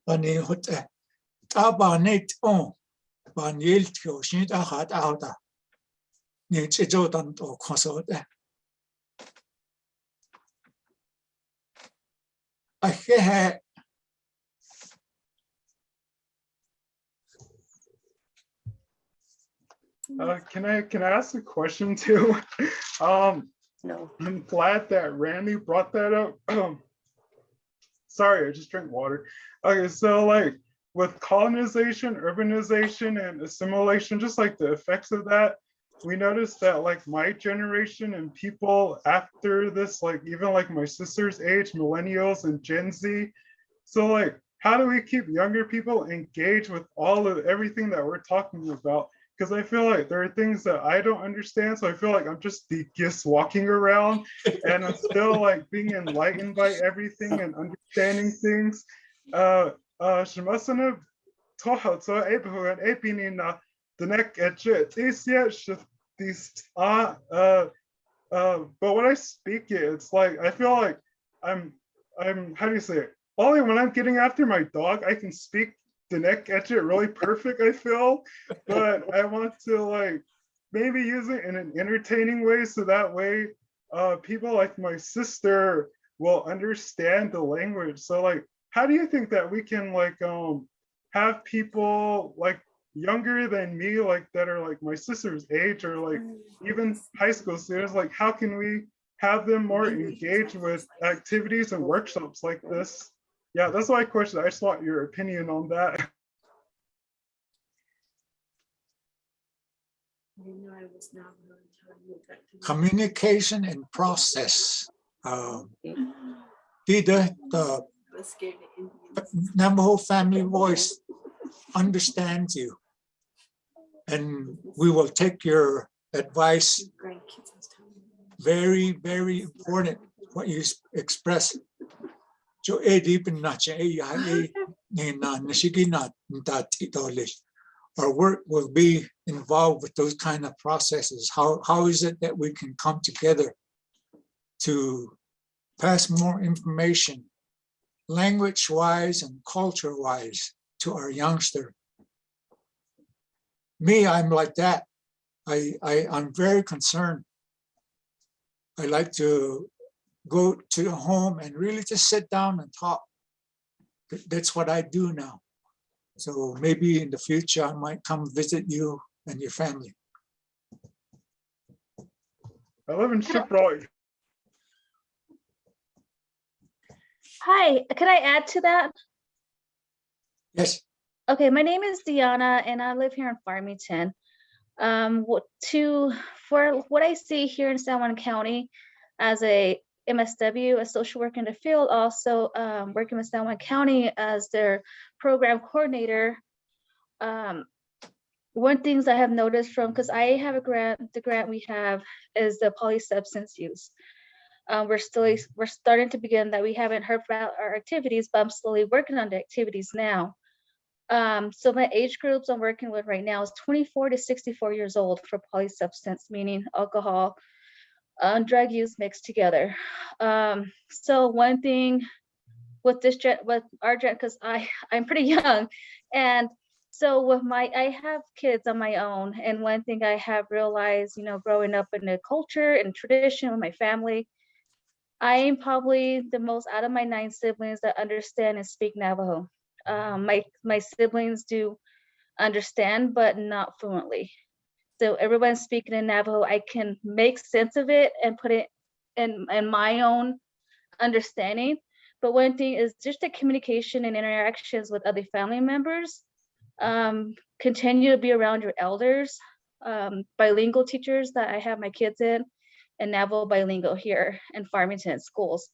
Ani hote tabanet on banil tio shin ahat auda. Ni chijodan to kosote. Ahe. Can I ask a question too? No. I'm glad that Randy brought that up. Sorry, I just drank water. Okay, so like with colonization, urbanization, and assimilation, just like the effects of that, we noticed that like my generation and people after this, like even like my sister's age, millennials and Gen Z. So like, how do we keep younger people engaged with all of everything that we're talking about? Because I feel like there are things that I don't understand. So I feel like I'm just the gist walking around and I'm still like being enlightened by everything and understanding things. But when I speak it, it's like I feel like I'm how do you say it? Only when I'm getting after my dog, I can speak the neck etch it really perfect, I feel, but I want to like maybe use it in an entertaining way so that way people like my sister will understand the language. So like, how do you think that we can like have people like younger than me, like that are like my sister's age or like even high school students, like how can we have them more engaged with activities and workshops like this? Yeah, that's my question. I just want your opinion on that. Communication and process. The Navajo family voice understands you. And we will take your advice. Very, very important what you express. Our work will be involved with those kind of processes? How is it that we can come together to pass more information, language-wise and culture-wise, to our youngster? Me, I'm like that. I'm very concerned. I like to go to a home and really just sit down and talk. That's what I do now. So maybe in the future, I might come visit you and your family. I live in Shiprock. Hi, could I add to that? Yes. Okay, my name is Deanna and I live here in Farmington. For what I see here in San Juan County as a MSW, a social worker in the field, also working with San Juan County as their program coordinator. One things I have noticed from, because I have a grant, the grant we have is the polysubstance use. We're starting to begin that. We haven't heard about our activities, but I'm slowly working on the activities now. So my age groups I'm working with right now is 24 to 64 years old for polysubstance, meaning alcohol, drug use mixed together. So one thing with this with our jet, because I'm pretty young, and so I have kids on my own, and one thing I have realized, growing up in the culture and tradition with my family, I am probably the most out of my 9 siblings that understand and speak Navajo. My siblings do understand, but not fluently. So everyone's speaking in Navajo, I can make sense of it and put it in my own understanding. But one thing is just the communication and interactions with other family members. Continue to be around your elders, bilingual teachers that I have my kids in, and Navajo bilingual here in Farmington schools.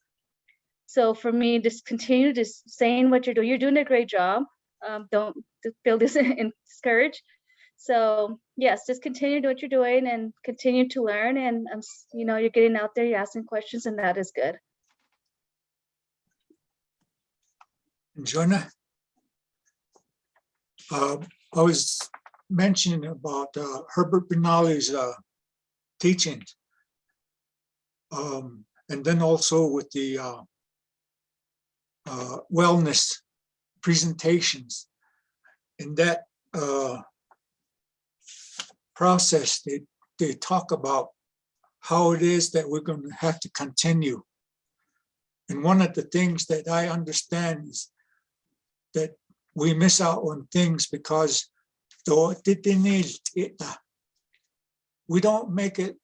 So for me, just continue just saying what you're doing. You're doing a great job. Don't feel discouraged. So yes, just continue to do what you're doing and continue to learn. And you're getting out there, you're asking questions, and that is good. Jonah, I was mentioning about Herbert Benali's teachings. And then also with the wellness presentations. In that process, they talk about how it is that we're going to have to continue. And one of the things that I understand is that we miss out on things because we don't make it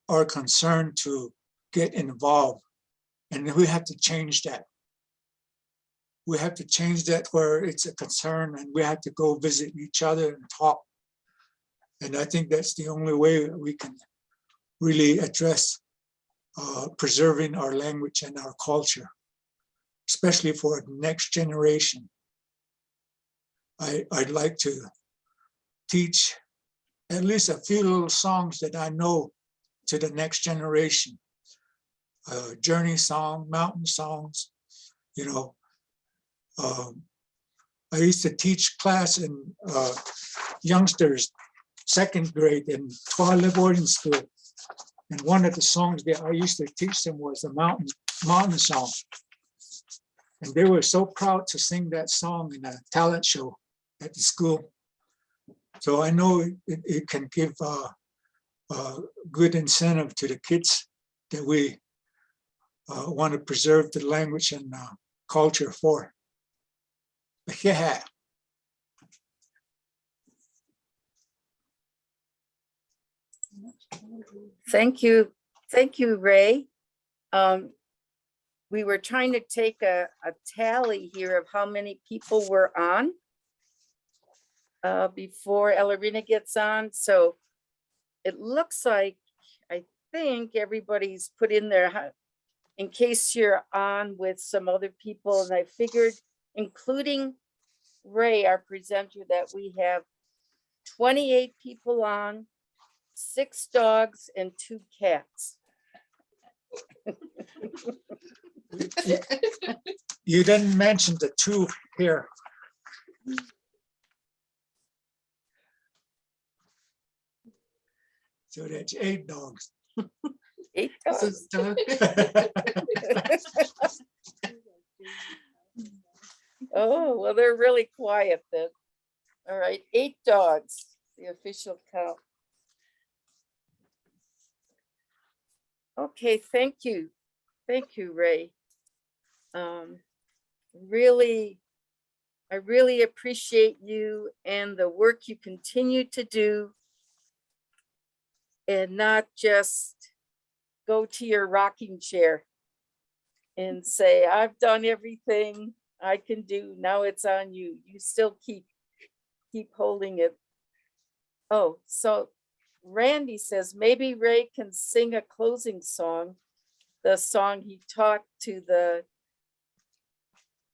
our concern to get involved. And we have to change that. We have to change that where it's a concern and we have to go visit each other and talk. And I think that's the only way we can really address preserving our language and our culture, especially for the next generation. I'd like to teach at least a few little songs that I know to the next generation. Journey song, mountain songs, I used to teach class in youngsters, 2nd grade in Tuala boarding school. And one of the songs that I used to teach them was a mountain song. And they were so proud to sing that song in a talent show at the school. So I know it can give good incentive to the kids that we want to preserve the language and culture for. Yeah. Thank you, Ray. We were trying to take a tally here of how many people were on before Elarina gets on. So it looks like, I think everybody's put in there, in case you're on with some other people. And I figured, including Ray, our presenter, that we have 28 people on, 6 dogs and 2 cats. You didn't mention the 2 here. So that's 8 dogs. 8 So dogs. dog. Oh, well, they're really quiet then. All right, 8 dogs, the official count. Okay, thank you. Thank you, Ray. Really, I really appreciate you and the work you continue to do, and not just go to your rocking chair and say, I've done everything I can do. Now it's on you. You still keep holding it. Oh, so Randy says maybe Ray can sing a closing song, the song he taught to the,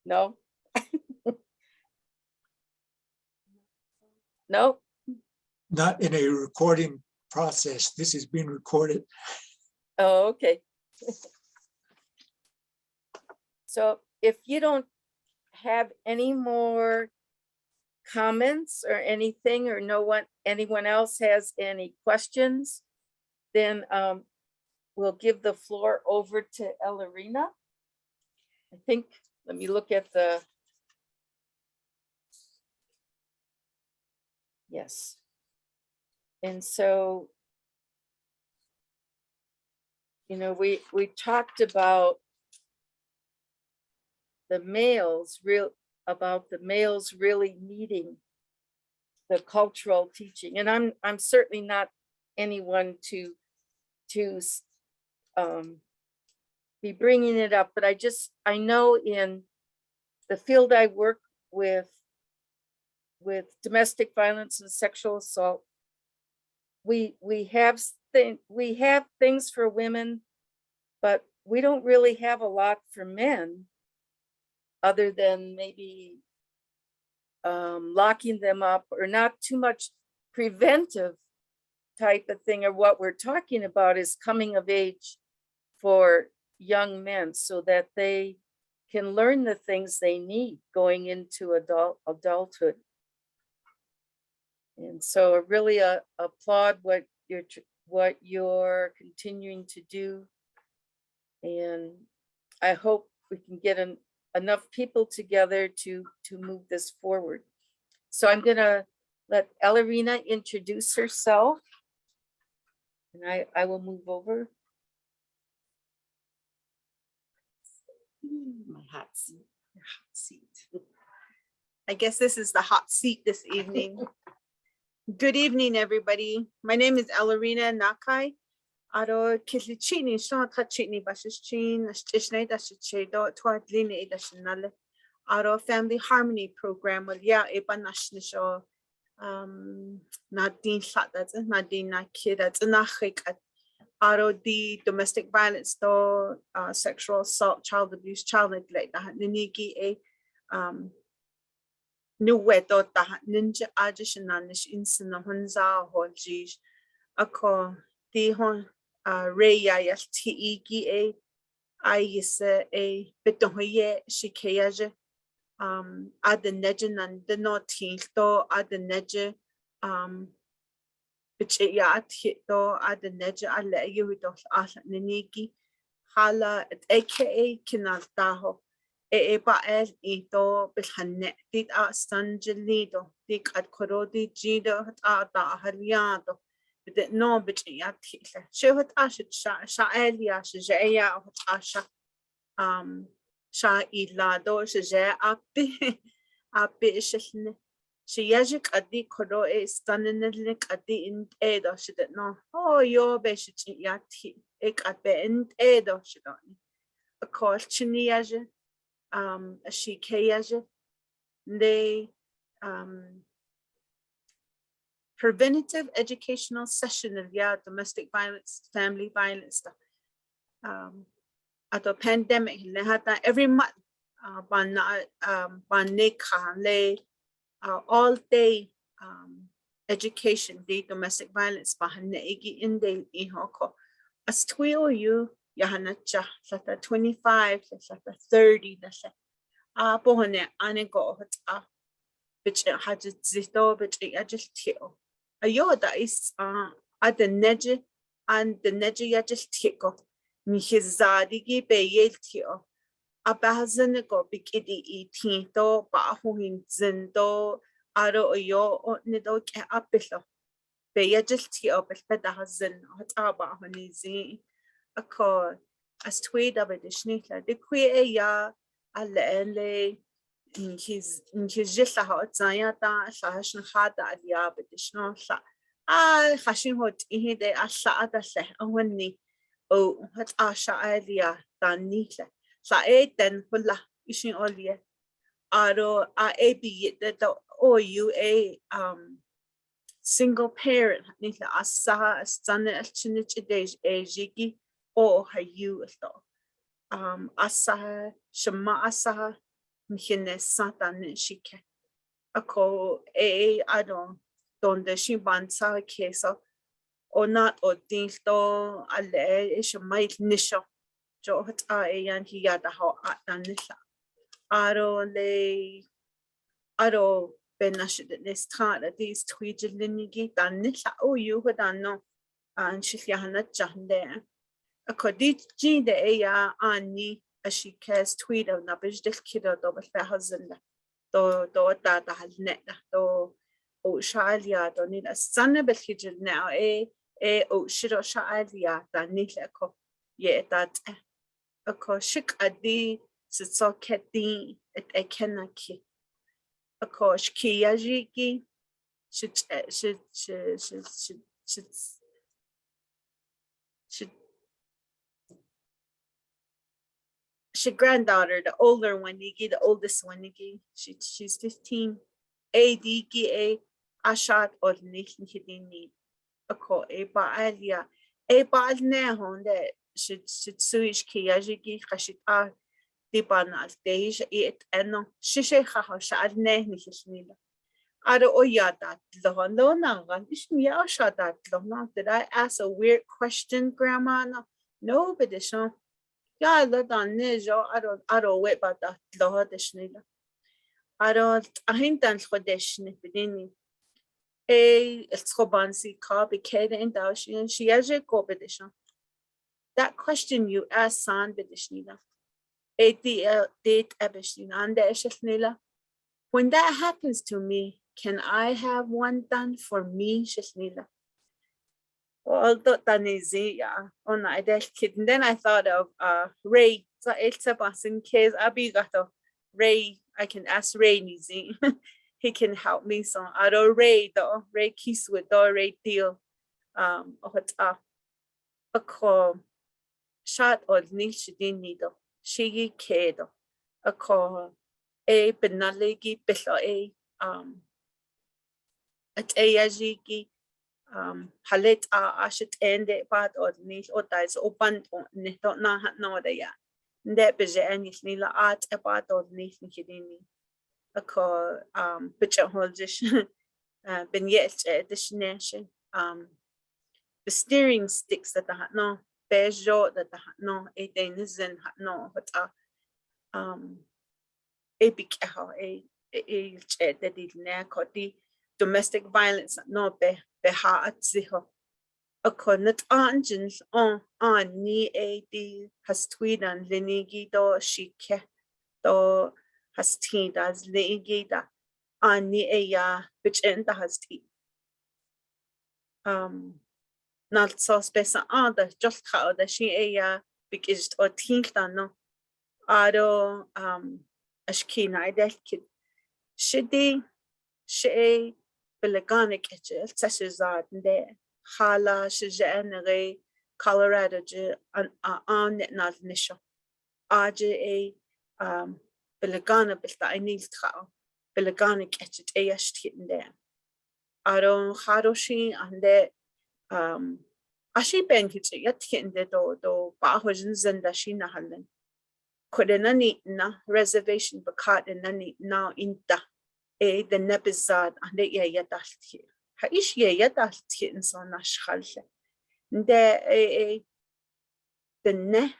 no? No? Not in a recording process. This is being recorded. Oh, okay. So if you don't have any more comments or anything, or anyone else has any questions, then we'll give the floor over to Elarina. I think, let me look at the, yes. And so, you know, we talked about the males really needing the cultural teaching. And I'm certainly not anyone to be bringing it up, but I know in the field I work with domestic violence and sexual assault, we have things for women, but we don't really have a lot for men, other than maybe locking them up, or not too much preventive type of thing. Or what we're talking about is coming of age for young men, so that they can learn the things they need going into adulthood. And so I really applaud what you're continuing to do. And I hope we can get enough people together to move this forward. So I'm gonna let Elarina introduce herself, and I will move over. My hot seat. I guess this is the hot seat this evening. Good evening, everybody. My name is Elarina Nakai. Aro kislichini shon tachini bashishin ishnay dashichedo twadline edashinale. Aro family harmony program with ya ebanashnisho nadin that's nadin nakid that's nachikat. Aro the domestic violence to sexual assault, child abuse, child neglect ninigi a nuweto ta ninja ajishananish insana hunza holjish ako the hon Ray yas tegi a ayisa a bitoye shikeyaje ad the nejan and the not to ad the neja Bichiyat hito ad the neja alle you don't ask niniki hala at aka kinaltaho ba el ito bilhanet dit sanjelido dik at korodi jido at haliado but no bichiyat hitler shewat ashit sha'elia shaya asha sha ilado shaya api shilne she yajik adi koro staninlik adi in edo she did no oh yo beshit yati ek at be in edo she don't of course chini yaje she kayaje they preventative educational session of domestic violence, family violence stuff. At a pandemic every month all day education day domestic violence in the ihoko as twio you yahanacha 25 30 pohone anego bitch hajit zito bitch ajil tio ayoda is at the neje and the neje ya just tiko ni hizadigi be yeltio abazan go bikidi itinto ba huin zindo aro yo nido ke apilo be ya just tio be pedazan hot aba honizi ako as tweed of additionally the queer ya alle his just a hot zayata slash hada alia additional hashin hot in de asha adashe only oh hot asha alia than neatly sa ten fulla ishin olie aro a be the o you a single parent neatly asa stunner chinich days a jiggy o hayu asa shama asa mchine satan shike ako I don't she bansa keso or not or dinsto alle is a might nisho jo hat yan he yada how nisha aro benash this time at these tweeted linigi dan nisha oh you would no and she hana jande ako di de ya ani as she cares tweet of nabish del kiddo double husband do da halnet do o shalia do ni sanna belhijil now o shiro shalia da nile ko ye that ako shik adi sitso keti et ekenaki ako shki yajiki shit she granddaughter, the older one, the oldest one, she's 15. A ashat or nation hidini. A ko a baalia. A baal nehon that should suish kiyajiki kashita dibanal dej it eno. Shishe haha shad neh nishnila. Ado oyada lon nangan is me ashadat lona. Did I ask a weird question, Grandma? No, but it's not. Yeah, I don't wait about that. Law dishnila. I think that's what dishni bedini. It's cobansi car became in Daushin. She has a go bedishon. That question you asked San bedishnila. Date ebishnila and the when that happens to me, can I have one done for me, Shishnila? Well, on I kid. And then I thought of Ray. So it's a bus in case Abigato. Ray, I can ask Ray Nizi. He can help me. So I don't Ray though. Ray Keeswood or Ray deal. What's up? A call shot or nishidin needle. Shigi kedo. A call a benalegi below at a yajiki. Halet ashit ende part or niche or dies open nito na hat no de ya. Nde beje anis nila art a part or niche nikidini. A call picture holdish ben yet destination. The steering sticks that the hat no, bejo that the hat no, a denizen hat no, but a big a that did neck or the domestic violence no be beha ziho. A cornet engines on ni a d has tweed and linigi do shike do has teen as ligida on ni a ya which end has tea. Not so special on the just how the she a ya because or teen no ado ashkina that kid shidi she Belegonic Tessazard there. Hala Shijanere, Colorado on not nisha. RJ Belegana Bista I need cow. Belegonic etchet ayasht hidden there. I don't Hadoshi and there Ashi Benkit yet hidden the do Bahojans and Dashina Helen. Couldn't na reservation bakat and nani now in da. The nebizad and the yadalti. Haish yadalti in so nashhalse. The ne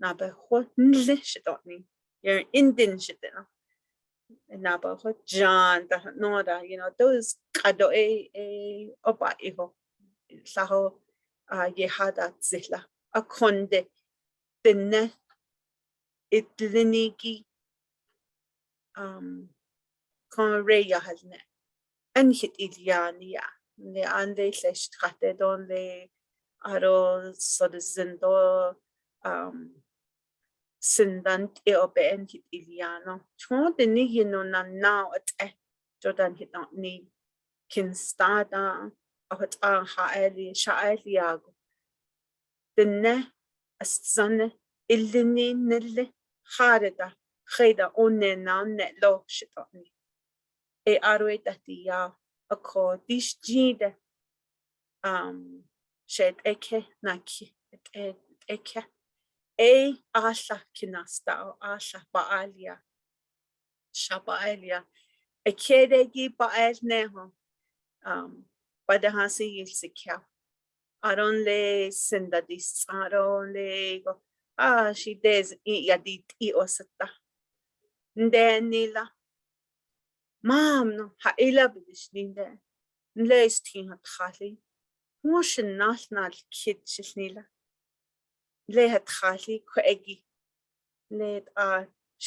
nabaho nlishidoni. You're Indian shidina. Nabaho John, the Noda, those kado a obaiho. laho ye hadat zilla a konde dinne itliniki kon reya halne en hit iliania ne ande lesh trate don le aro so de zindo sindant e obe en hit iliano chon de ni yino na now at jordan hit not ni kin stada ahot haeli shaeliago dinne as-zanne illini nille hareda kheda onne na ne lo shitoni e arweta tia ako dis jide shed eke naki eke e asha kinasta o asha baalia shabaelia e kedegi bael neho badahasi yilsikya aron le sindadis aron le go she des yadit I osata ndenila mam no ha ila bidishninde nleistin hat khali mosh national kid shnila le hat khali kwegi le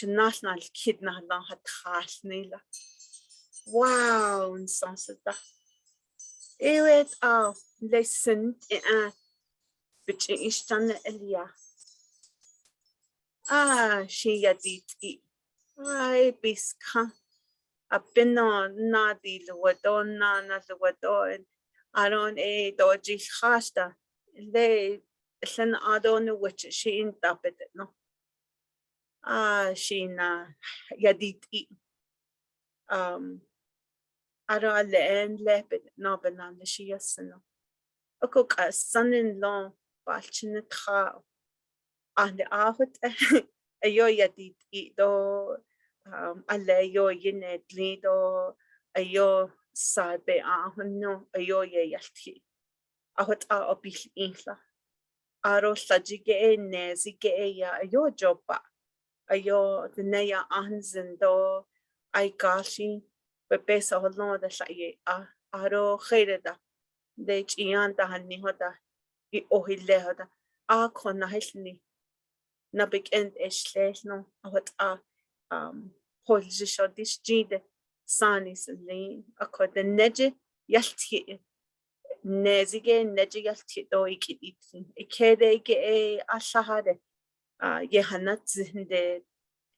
national kid na la hat khalnila wow insensata ewet listen bichi ishtan elia she yadit ay biska apeno nadi luwadon na luwadon aron doji khasta le sen adon which she in tapet no she na yadit aro alen lepet no banan she yasno akok son-in-law balchin kha and ahot ayo yadit do alayo yinedli do ayo sabe ahno ayo ye yalti ahot obil infla aro sajige nezige ya ayo joba ayo dneya anzindo ay gashi bepesa holno da shaye aro khaireda de chian da hanni hoda I ohille hoda konna helni na bekend eshlesno ahot holje shodis jide sanis li akode neje yalti nezige neje yalti do ikiditsin ikede ge ashahade yehanat zinde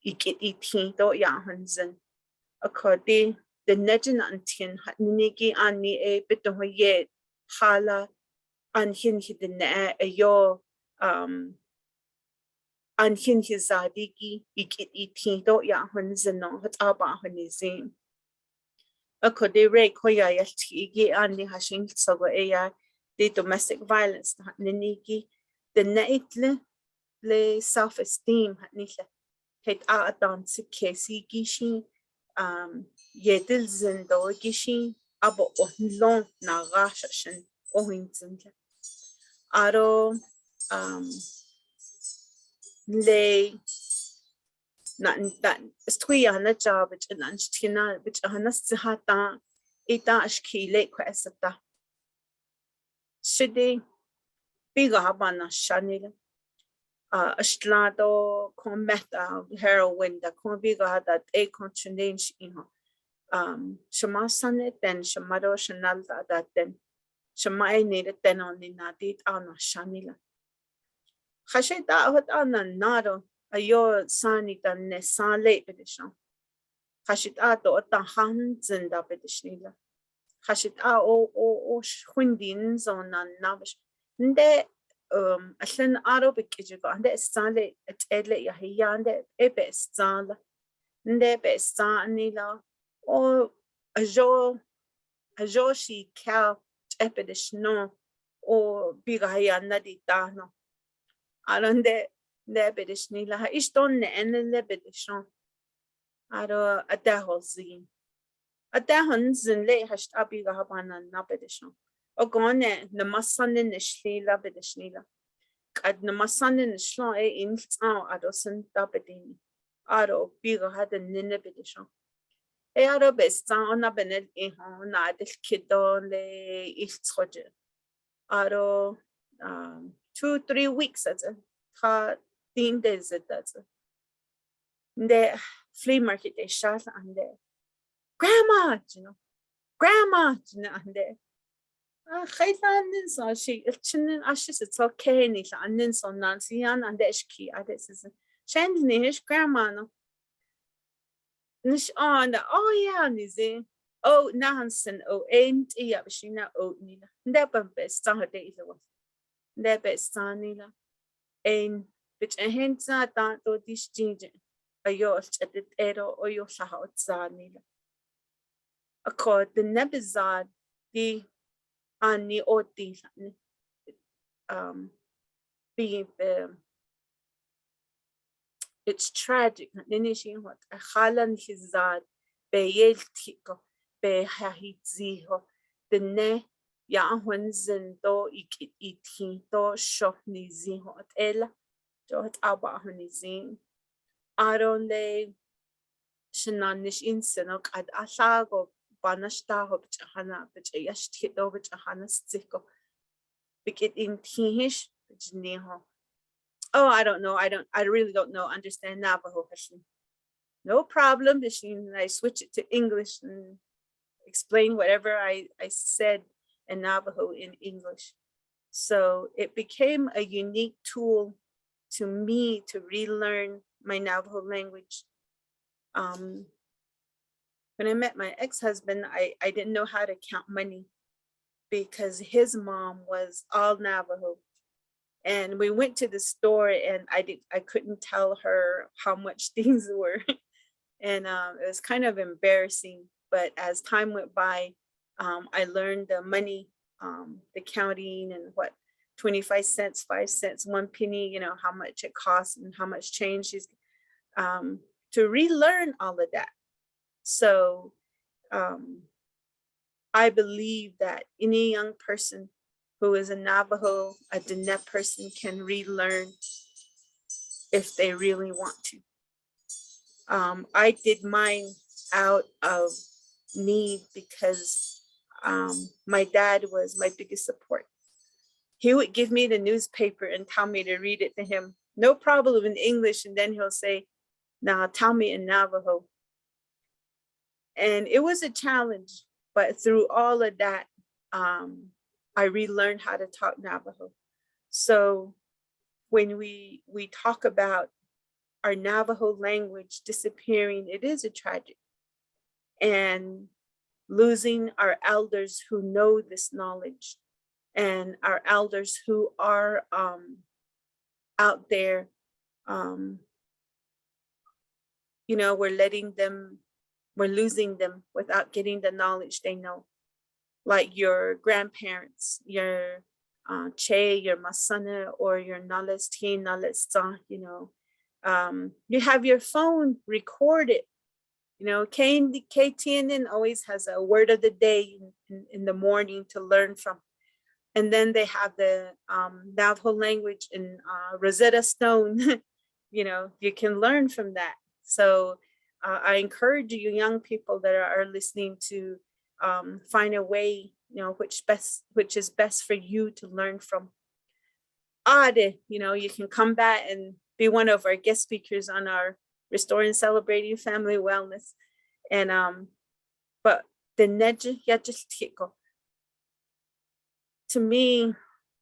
ikiditin do yahanzen akode the neje nantin nigi ani beto ye hala an hin hidden ayo an hin hizadigi ikiditin do yahanzen no hat aba hanizin akode Ray koya yalti ani hashin sogo the domestic violence nigi the naitle le self-esteem nile het dan kesi gishi yedil zindo gishi abo ohlon na gashashin ohinzinle aro le na stwiya na job and anchtina which hanas hata ita ashkile kwesata shidi biga habana shanile ashlado con meta heroin da con biga hada controlling iho shamasane then shamado shanal da then shamai needed then only nadit ana shanila khashita hot ana naro ayo sani dan ne sale bedishon khashita to ta hanzen da bedishnila khashita o khundin zona navish nde aslen aro bikijigo ande sale etele ya hiyande ebe sala nde be sanila o ajo shi ka epedishno o biga ya nadita no arande le bedishnila ishton ne enle bedishon aro adahozin adahonzin le hasht abiga habana na bedishon o gone na masanin shlila bedishnila kad na masanin shlo intsao adosen tabedini aro biga hada nene bedishon aro besta ona benel na adel kidon le iltsroje aro 2-3 weeks at a ha 10 days at the flea market they shot on there. Grandma, grandma, and there. So she it's okay, and then so Nancy and the ski at this is Shandinish grandma. No, oh yeah, Nizzy. Oh, Nansen, oh, ain't she not oat Nila. Never best on her days. That best son Nila. Ain't which a hint that to this ginger. A yours at the edo or your shahot zanila. A cord the nebizad the ani oti being it's tragic. Ninishing what a halan hizad be yel tiko be hahitziho the ne ya hunzen do itin do shop niziho at ella jot aba hunizin. Aronde shenanish insenok ad asago banashtaho bchahana bchayashtido bchahanastiko bikit in tihish bjniho. Oh, I don't know. I really don't know. Understand Navajo. No problem. I switch it to English and explain whatever I said in Navajo in English. So it became a unique tool to me to relearn my Navajo language. When I met my ex-husband, I didn't know how to count money because his mom was all Navajo. And we went to the store and I couldn't tell her how much things were. And it was kind of embarrassing. But as time went by, I learned the money, the counting and what 25 cents, 5 cents, 1 penny, how much it costs and how much change is to relearn all of that. So I believe that any young person who is a Navajo, a Diné person can relearn if they really want to. I did mine out of need because my dad was my biggest support. He would give me the newspaper and tell me to read it to him. No problem in English. And then he'll say, now tell me in Navajo. And it was a challenge, but through all of that, I relearned how to talk Navajo. So when we talk about our Navajo language disappearing, it is a tragedy. And losing our elders who know this knowledge and our elders who are out there, we're losing them without getting the knowledge they know. Like your grandparents, your Che, your Masana, or your Nalas T, Nalas Ta, you have your phone recorded. KTNN always has a word of the day in the morning to learn from. And then they have the Navajo language in Rosetta Stone. You can learn from that. So I encourage you young people that are listening to find a way, which is best for you to learn from. You can come back and be one of our guest speakers on our Restoring Celebrating Family Wellness. And but the Neja Yajistiko, to me,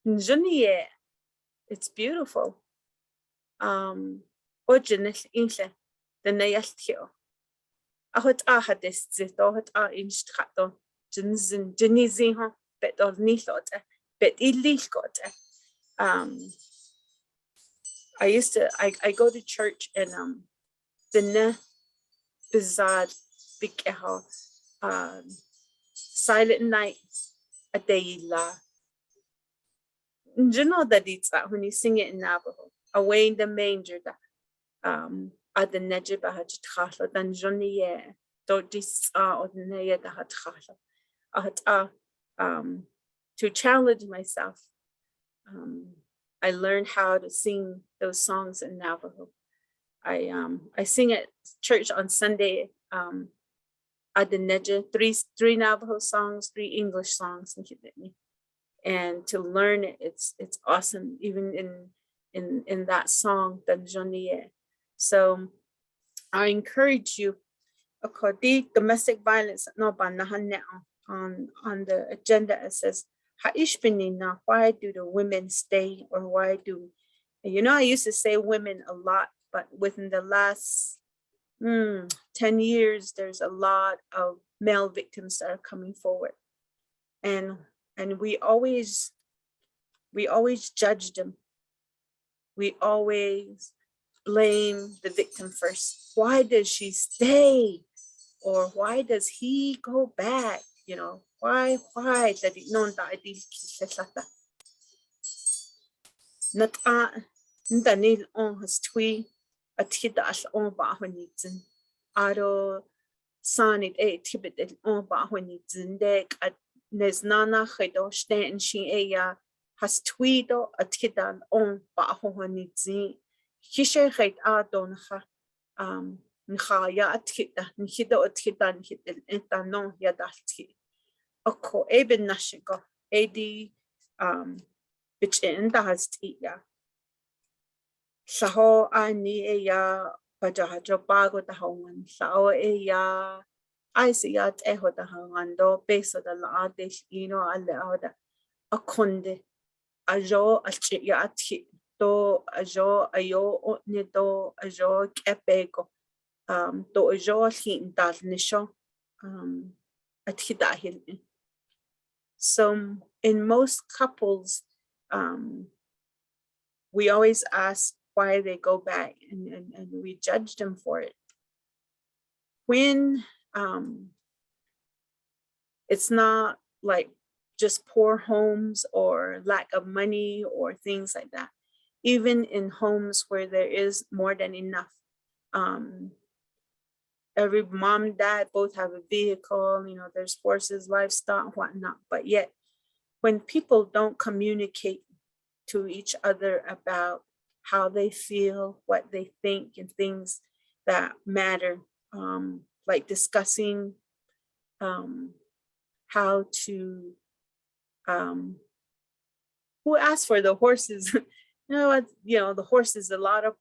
it's beautiful. Ojenis Inche, the Nayastio. Ahot ahadis zitohot instrato, Jeniziho, bet of Nisota, bet Ilishkota. I go to church and the ne bizarre big silent night a day la. You know that it's when you sing it in Navajo, away in the manger at the Nejiba Hajithala, then Johnny don't this ordinary the Hathala. To challenge myself, I learned how to sing those songs in Navajo. I sing at church on Sunday at the Neja, three Navajo songs, 3 English songs, and to learn it, it's awesome. Even in that song, Tanzania. So I encourage you. The domestic violence no on the agenda. It says, why do the women stay, or why do, I used to say women a lot, but within the last 10 years, there's a lot of male victims that are coming forward. And we always judge them. We always blame the victim first. Why does she stay? Or why does he go back? Why that it non da idil kisata. Not ndanil on has twi atida as on ba honitzen. Aro sanit tibet on ba honitzen dek at neznana hedo sten shi ya has twido atida on ba honitzen. Hishe het adonha Nkaya atkita, Nihido atkita, Nihidel, Entano, Yadalti. Oko, Eben Nashigo, Edi, which in the Hastia. Saho, Ani, Eya, Pajajo Bago, the Homan, Sao, Eya, I see at Eho, the Hangando, Beso, the Ladish, Aleoda, Akonde, Ajo, Achia Ati, Do, Ajo, Ayo, Nido, Ajo, Kepego. So in most couples, we always ask why they go back, and we judge them for it. When it's not like just poor homes or lack of money or things like that. Even in homes where there is more than enough. Every mom and dad both have a vehicle, there's horses, livestock, whatnot. But yet, when people don't communicate to each other about how they feel, what they think, and things that matter, like discussing how to, who asked for the horses? The horses, a lot of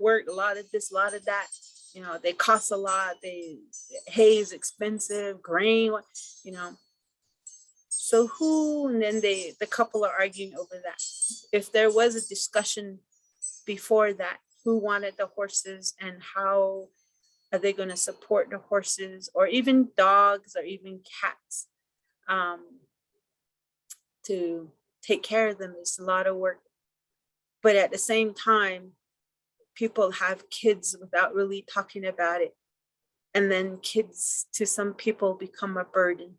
work, a lot of this, a lot of that. They cost a lot. Hay is expensive, grain, So and then the couple are arguing over that. If there was a discussion before that, who wanted the horses and how are they going to support the horses, or even dogs, or even cats, to take care of them is a lot of work. But at the same time, people have kids without really talking about it. And then kids to some people become a burden.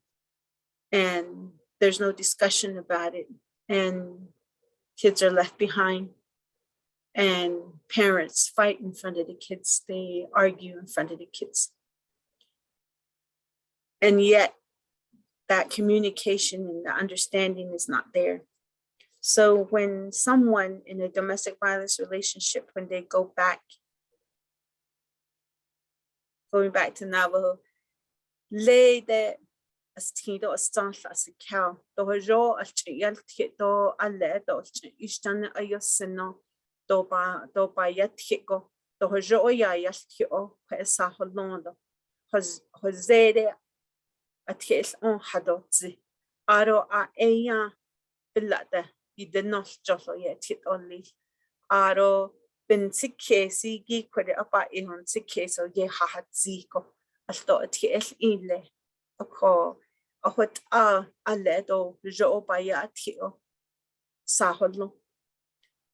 And there's no discussion about it. And kids are left behind. And parents fight in front of the kids. They argue in front of the kids. And yet that communication and the understanding is not there. So when someone in a domestic violence relationship, when they go back, going back to Navajo, lay that as tido as stanfa as a cow, do jo as chial tito a le do istan ayosino do ba yet hiko, do jo ya yastio, pesa holondo, Jose a tis on hadotzi, aro a eya billada. Did not just yet hit only. Aro been sick case, gi quite about in on sick case or ye had ziko. I thought ts ile a call a what a ledo jo by ya tio saholo.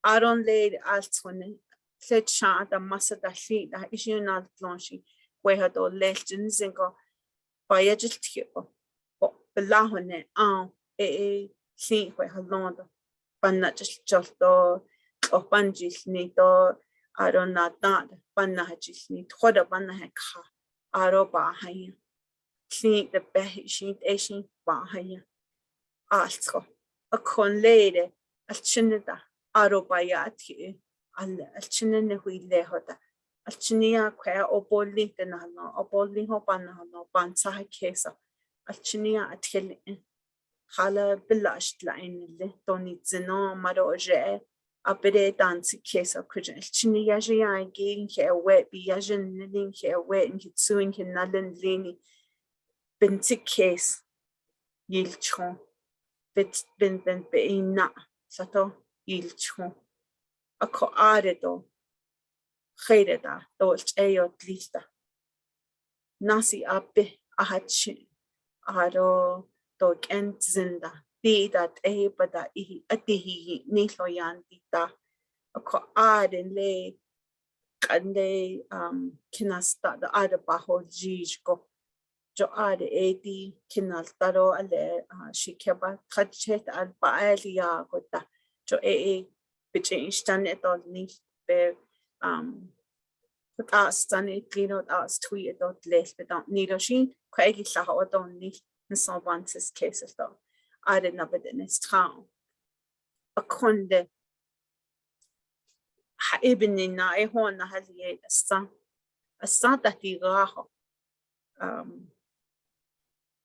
Aron laid altone said shot a massa that sheet that is you not launching where had all legends and go by a just tio. Oh, belahone see where had long. Panna just do or banjis ni do aro na dad panna hajis ni thoda panna heka aro ba haya see the behishin eshin ba haya asko a con lady al chinida aro ba yati al chinin hui lehoda al chinia kwa oboli tenano oboli ho panna no pansa kesa al chinia atil hala bilash lain le toni zino maro je apere dansi kesa kujen chini yaji yagi ke we bi yajin lin ke we in hitsuin ke nalen lini binti case yilchon bit bin beina sato yilchon ako aredo khaireda dolch ayot lista nasi abe ahachi aro dog and zinda di that a bada I atihi ni loyan dita ako aden le kande kinasta the ada baho jijko jo ade edi kinaltaro ale shikeba kachet al baalia gota jo biche instan etol ni be but stan klino as tweet dot les bedant nido shin kwegi la odon ni in so vances cases though ade na bednes traum a konde ha ibn na e hon na hali a sa that di raho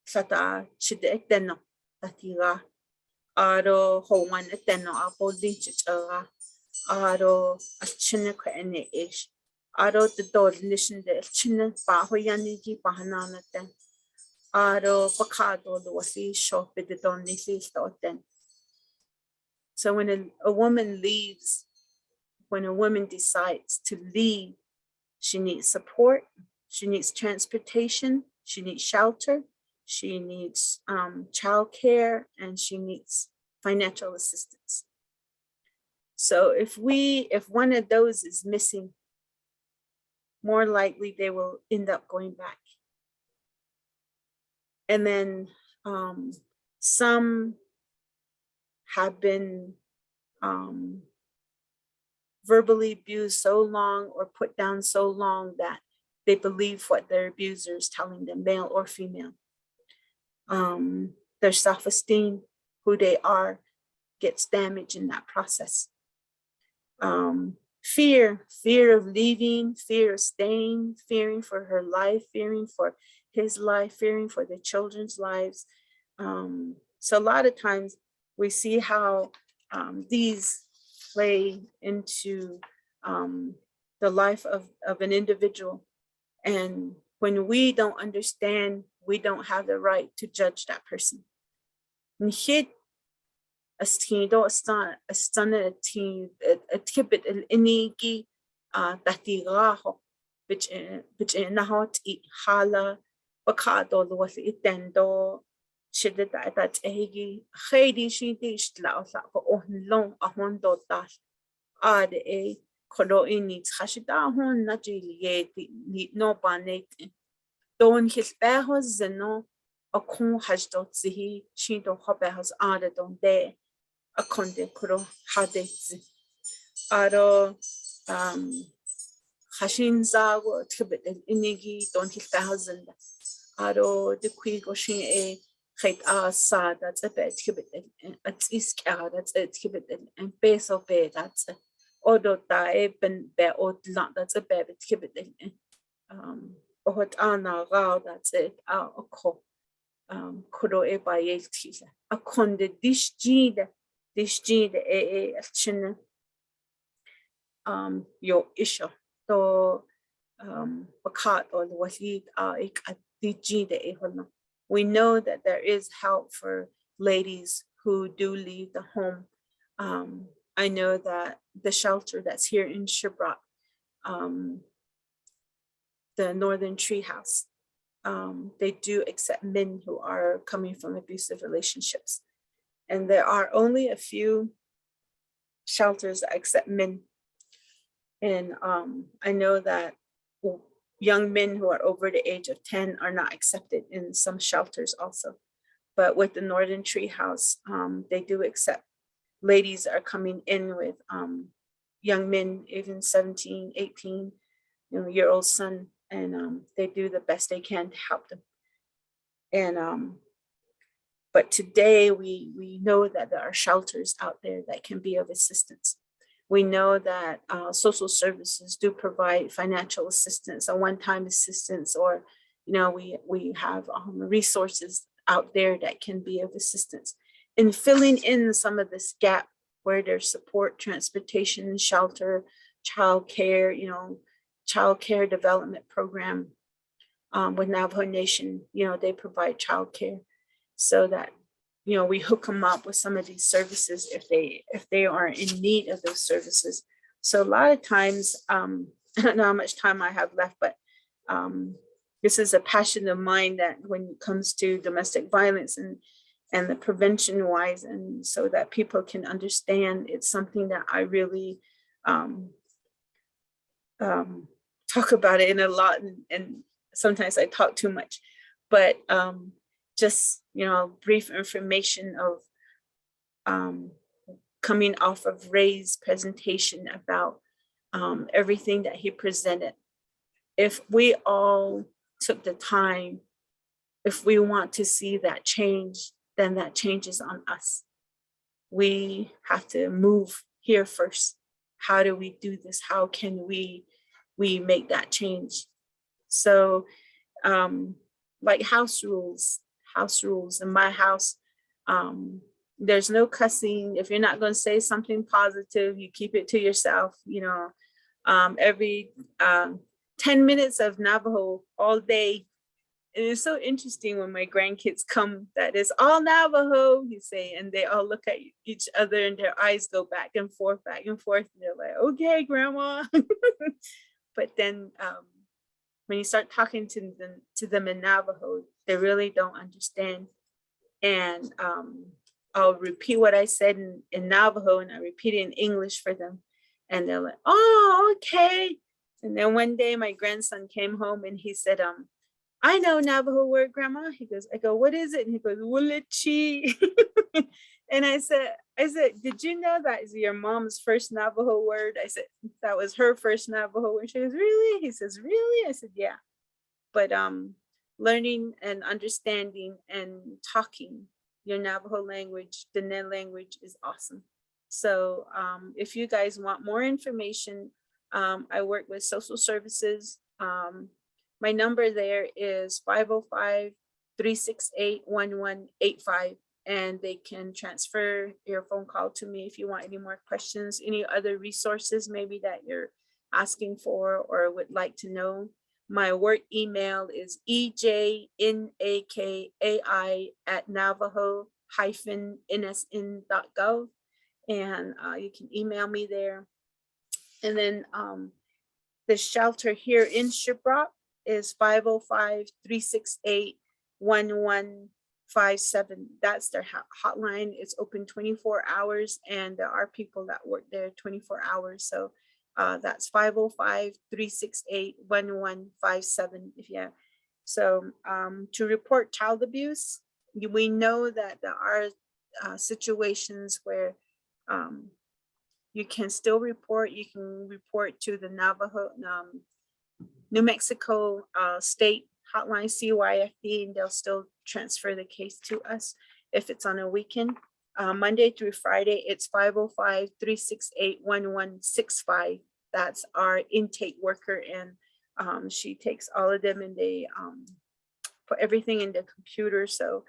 sata chide eteno tatira aro howan eteno apo dinchara aro achine ko ene ish aro the dol listen de chine pa hoyani ki pahanana ten aro pakado lo wasi shop de don nisi stoten. So when a woman leaves, when a woman decides to leave, she needs support, she needs transportation, she needs shelter, she needs childcare, and she needs financial assistance. So if one of those is missing, more likely they will end up going back. And then some have been verbally abused so long or put down so long that they believe what their abuser is telling them, male or female. Their self-esteem, who they are, gets damaged in that process. Fear of leaving, fear of staying, fearing for her life, fearing for his life, fearing for the children's lives. So a lot of times we see how these play into the life of an individual. And when we don't understand, we don't have the right to judge that person. Astido astana ti a tibet inigi tatiraho which na hot I hala bakado was itendo shidda that egi khedi shidi stla ko on long a hondo das ad e kolo ini khashida hon na jili ni no banet don his behos zeno a kon hasdot zihi shido hobehos ad don de a konde kuro hadez aro hashin zago tibet inigi don his behos aro de quigo shin e khait sa that's a bit tibet it's iska that's it tibet and peso be that's odo ta e ben be od la that's a bit tibet ohot ana ra that's it a ko kuro e ba ye tila a konde dishjide e chin yo isho to bakat or wahid ik adijide e holna. We know that there is help for ladies who do leave the home. I know that the shelter that's here in Shibrock, the Northern Treehouse, they do accept men who are coming from abusive relationships. And there are only a few shelters that accept men. And I know that young men who are over the age of 10 are not accepted in some shelters also. But with the Northern Treehouse, they do accept ladies are coming in with young men, even 17, 18 year old son, and they do the best they can to help them. And but today we know that there are shelters out there that can be of assistance. We know that social services do provide financial assistance, a one-time assistance, or we have resources out there that can be of assistance in filling in some of this gap where there's support, transportation, shelter, child care, child care development program. With Navajo Nation, they provide child care so that, we hook them up with some of these services if they are in need of those services. So a lot of times, I don't know how much time I have left, but this is a passion of mine that when it comes to domestic violence and the prevention wise, and so that people can understand, it's something that I really talk about it in a lot, and sometimes I talk too much, but just, brief information of coming off of Ray's presentation about everything that he presented. If we all took the time, if we want to see that change, then that change is on us. We have to move here first. How do we do this? How can we make that change? So like house rules in my house, there's no cussing. If you're not going to say something positive, you keep it to yourself. Every 10 minutes of Navajo all day. And it's so interesting when my grandkids come, that is all Navajo, you say, and they all look at each other and their eyes go back and forth. And they're like, okay, grandma. But then when you start talking to them in Navajo, they really don't understand. And I'll repeat what I said in Navajo, and I repeat it in English for them. And they're like, oh, okay. And then one day my grandson came home and he said, I know Navajo word, Grandma. He goes, I go, what is it? And he goes, Wulichi. And I said, did you know that is your mom's first Navajo word? I said, that was her first Navajo word. She goes, really? He says, really? I said, yeah. But learning and understanding and talking your Navajo language, Diné language, is awesome. So if you guys want more information, I work with social services. My number there is 505-368-1185. And they can transfer your phone call to me if you want any more questions, any other resources maybe that you're asking for or would like to know. My work email is ejnakai@navajo-nsn.gov. And you can email me there. And then the shelter here in Shiprock is 505-368-1157. That's their hotline. It's open 24 hours, and there are people that work there 24 hours. So that's 505-368-1157. So to report child abuse, we know that there are situations where you can still report. You can report to the Navajo, New Mexico state hotline, CYFD, and they'll still transfer the case to us if it's on a weekend. Monday through Friday, it's 505-368-1165. That's our intake worker, and she takes all of them and they put everything in the computer. So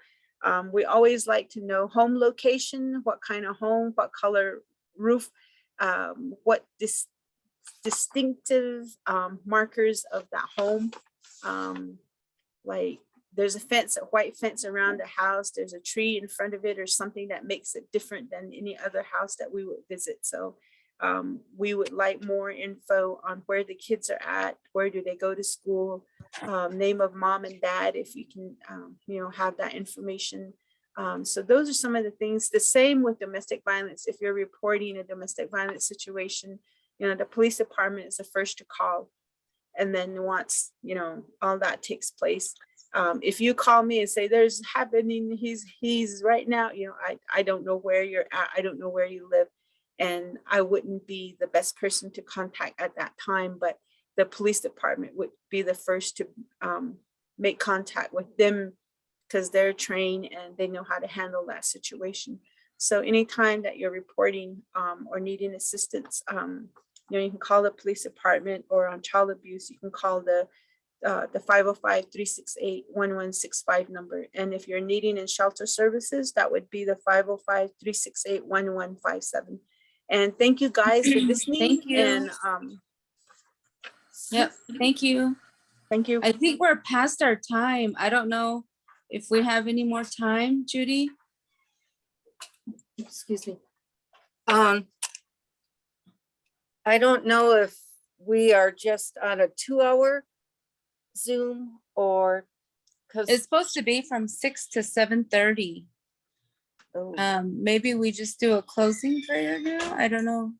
we always like to know home location, what kind of home, what color roof, what distinctive markers of that home. Like there's a fence, a white fence around the house, there's a tree in front of it or something that makes it different than any other house that we would visit. So we would like more info on where the kids are at, where do they go to school, name of mom and dad, if you can have that information. So those are some of the things. The same with domestic violence. If you're reporting a domestic violence situation, the police department is the first to call. And then once, all that takes place, if you call me and say there's happening, he's right now, I don't know where you're at. I don't know where you live. And I wouldn't be the best person to contact at that time, but the police department would be the first to make contact with them because they're trained and they know how to handle that situation. So anytime that you're reporting or needing assistance, you can call the police department, or on child abuse, you can call the the 505-368-1165 number. And if you're needing in shelter services, that would be the 505-368-1157. And thank you guys for listening. Thank you. And Yep. Thank you. thank you. I think we're past our time. I don't know if we have any more time, Judy. Excuse me. I don't know if we are just on a 2-hour Zoom or because It's supposed to be from 6 to 7:30. Maybe we just do a closing prayer now. I don't know.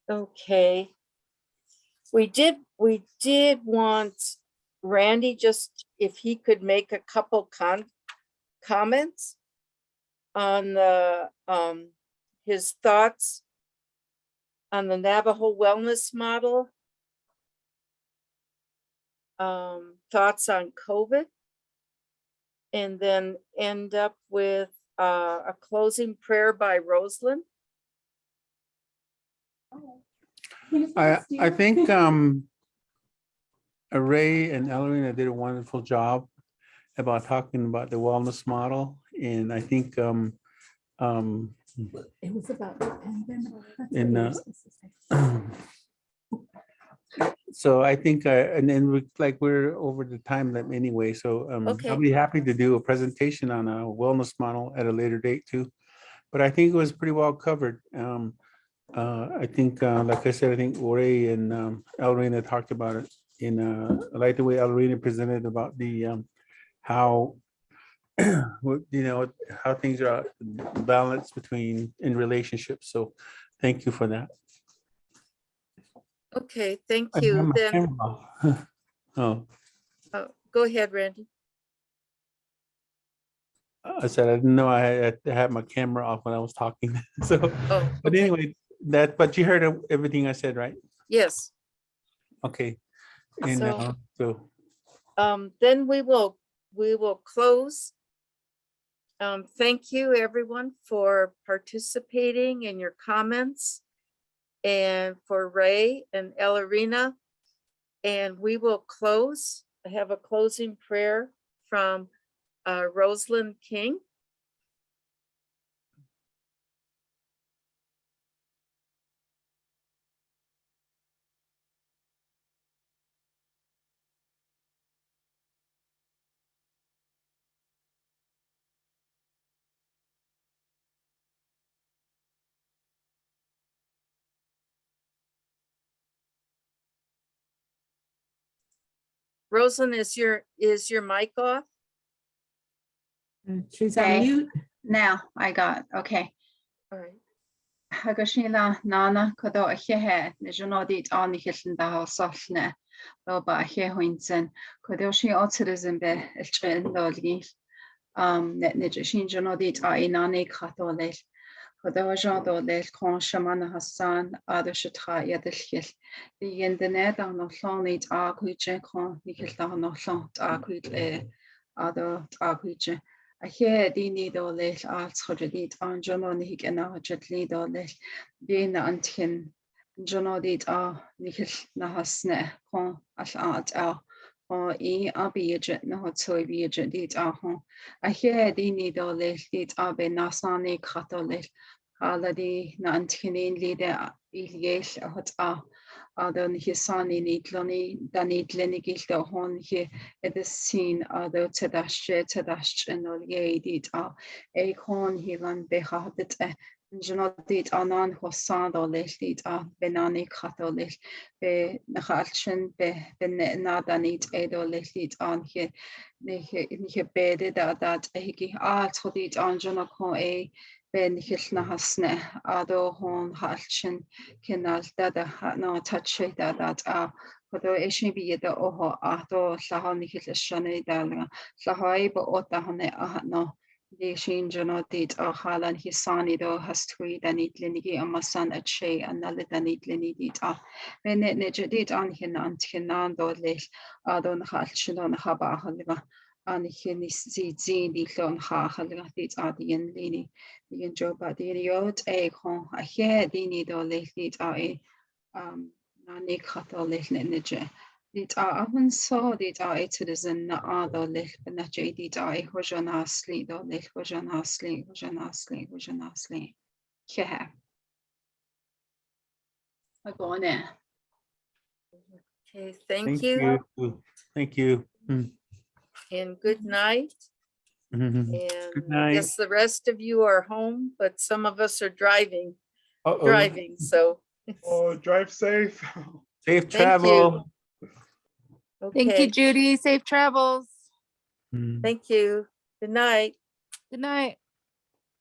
okay. We did want Randy just if he could make a couple comments on the his thoughts on the Navajo Wellness Model, thoughts on COVID, and then end up with a closing prayer by Rosalin. I think Ray and Elarina did a wonderful job about talking about the wellness model, and I think It was about the pandemic. That's In, what you were supposed to say. so I think and then we're over the time limit anyway, so Okay. I'll be happy to do a presentation on a wellness model at a later date too. But I think it was pretty well covered. I think, like I said, I think Ray and Elarina talked about it. I like the way Elarina presented about the how how things are balanced between in relationships. So, thank you for that. Okay, thank I have you. my Then camera off. Oh, go ahead, Randy. I said I didn't know I had to have my camera off when I was talking. So, but okay. anyway, but you heard everything I said, right? Yes. Okay. And So- Then we will close. Thank you everyone for participating in your comments and for Ray and Elarina. And we will close. I have a closing prayer from Rosalin King. Rosalyn, is your mic off? She's on Okay. mute. Now I got, okay. All right. Hagashila nana kodo ahehe nejonodit on hilton da sofne loba ahe huinsen kodoshi autism be elchen dolgi net nejishin jonodit Iiná katolel kodoja dolel kon shaman Hassan adashtra yadilhil Being Diné da no lonit aguije kon nikilta no lont aguid ado aguije Ahe dini dolel altschodit on jononihik and ajatli dolel being antkin jonodit nikil nahasne kon al or abiyajit no toybiyajit dit Ahe dini dolel dit abe nasani katolel aladi nantinin lide iliel hot Adon hisani nitloni danitlenig ildo hon he edesin ado tedashe enolgedit e kon hilan behadet Jonodit anan hosan doleltit benani katolel be nachalchen be nadanit edoleltit an he nihe bede dat higi trodit an jonakon ben hilna hasne ado hon halchen kenal dada no touche dat kodo eshin bi da oho do lahon hil shane dalga lahai bo ota hone no Shin jonodit halan hisani do hastui danit linigi amasan at she and nalidanit linidit benet nejadit on hinan dodlish adon halchilon haba haliva an hinis zin di lon ha haligatit adian lini the joba diot a con a he dini do lehtit Nani kata lech nidje. Dit avon so dit citizen na ada lech benache dit hojanasli do lech hojanasli. Yeah. I go on there. Okay, thank you Thank you. and good night. And Good I night. guess the rest of you are home, but some of us are driving, Uh-oh. so. Oh, drive safe. Safe Thank travel. Thank you, Okay, Judy. Safe travels. Mm. thank you. Good night. Good night.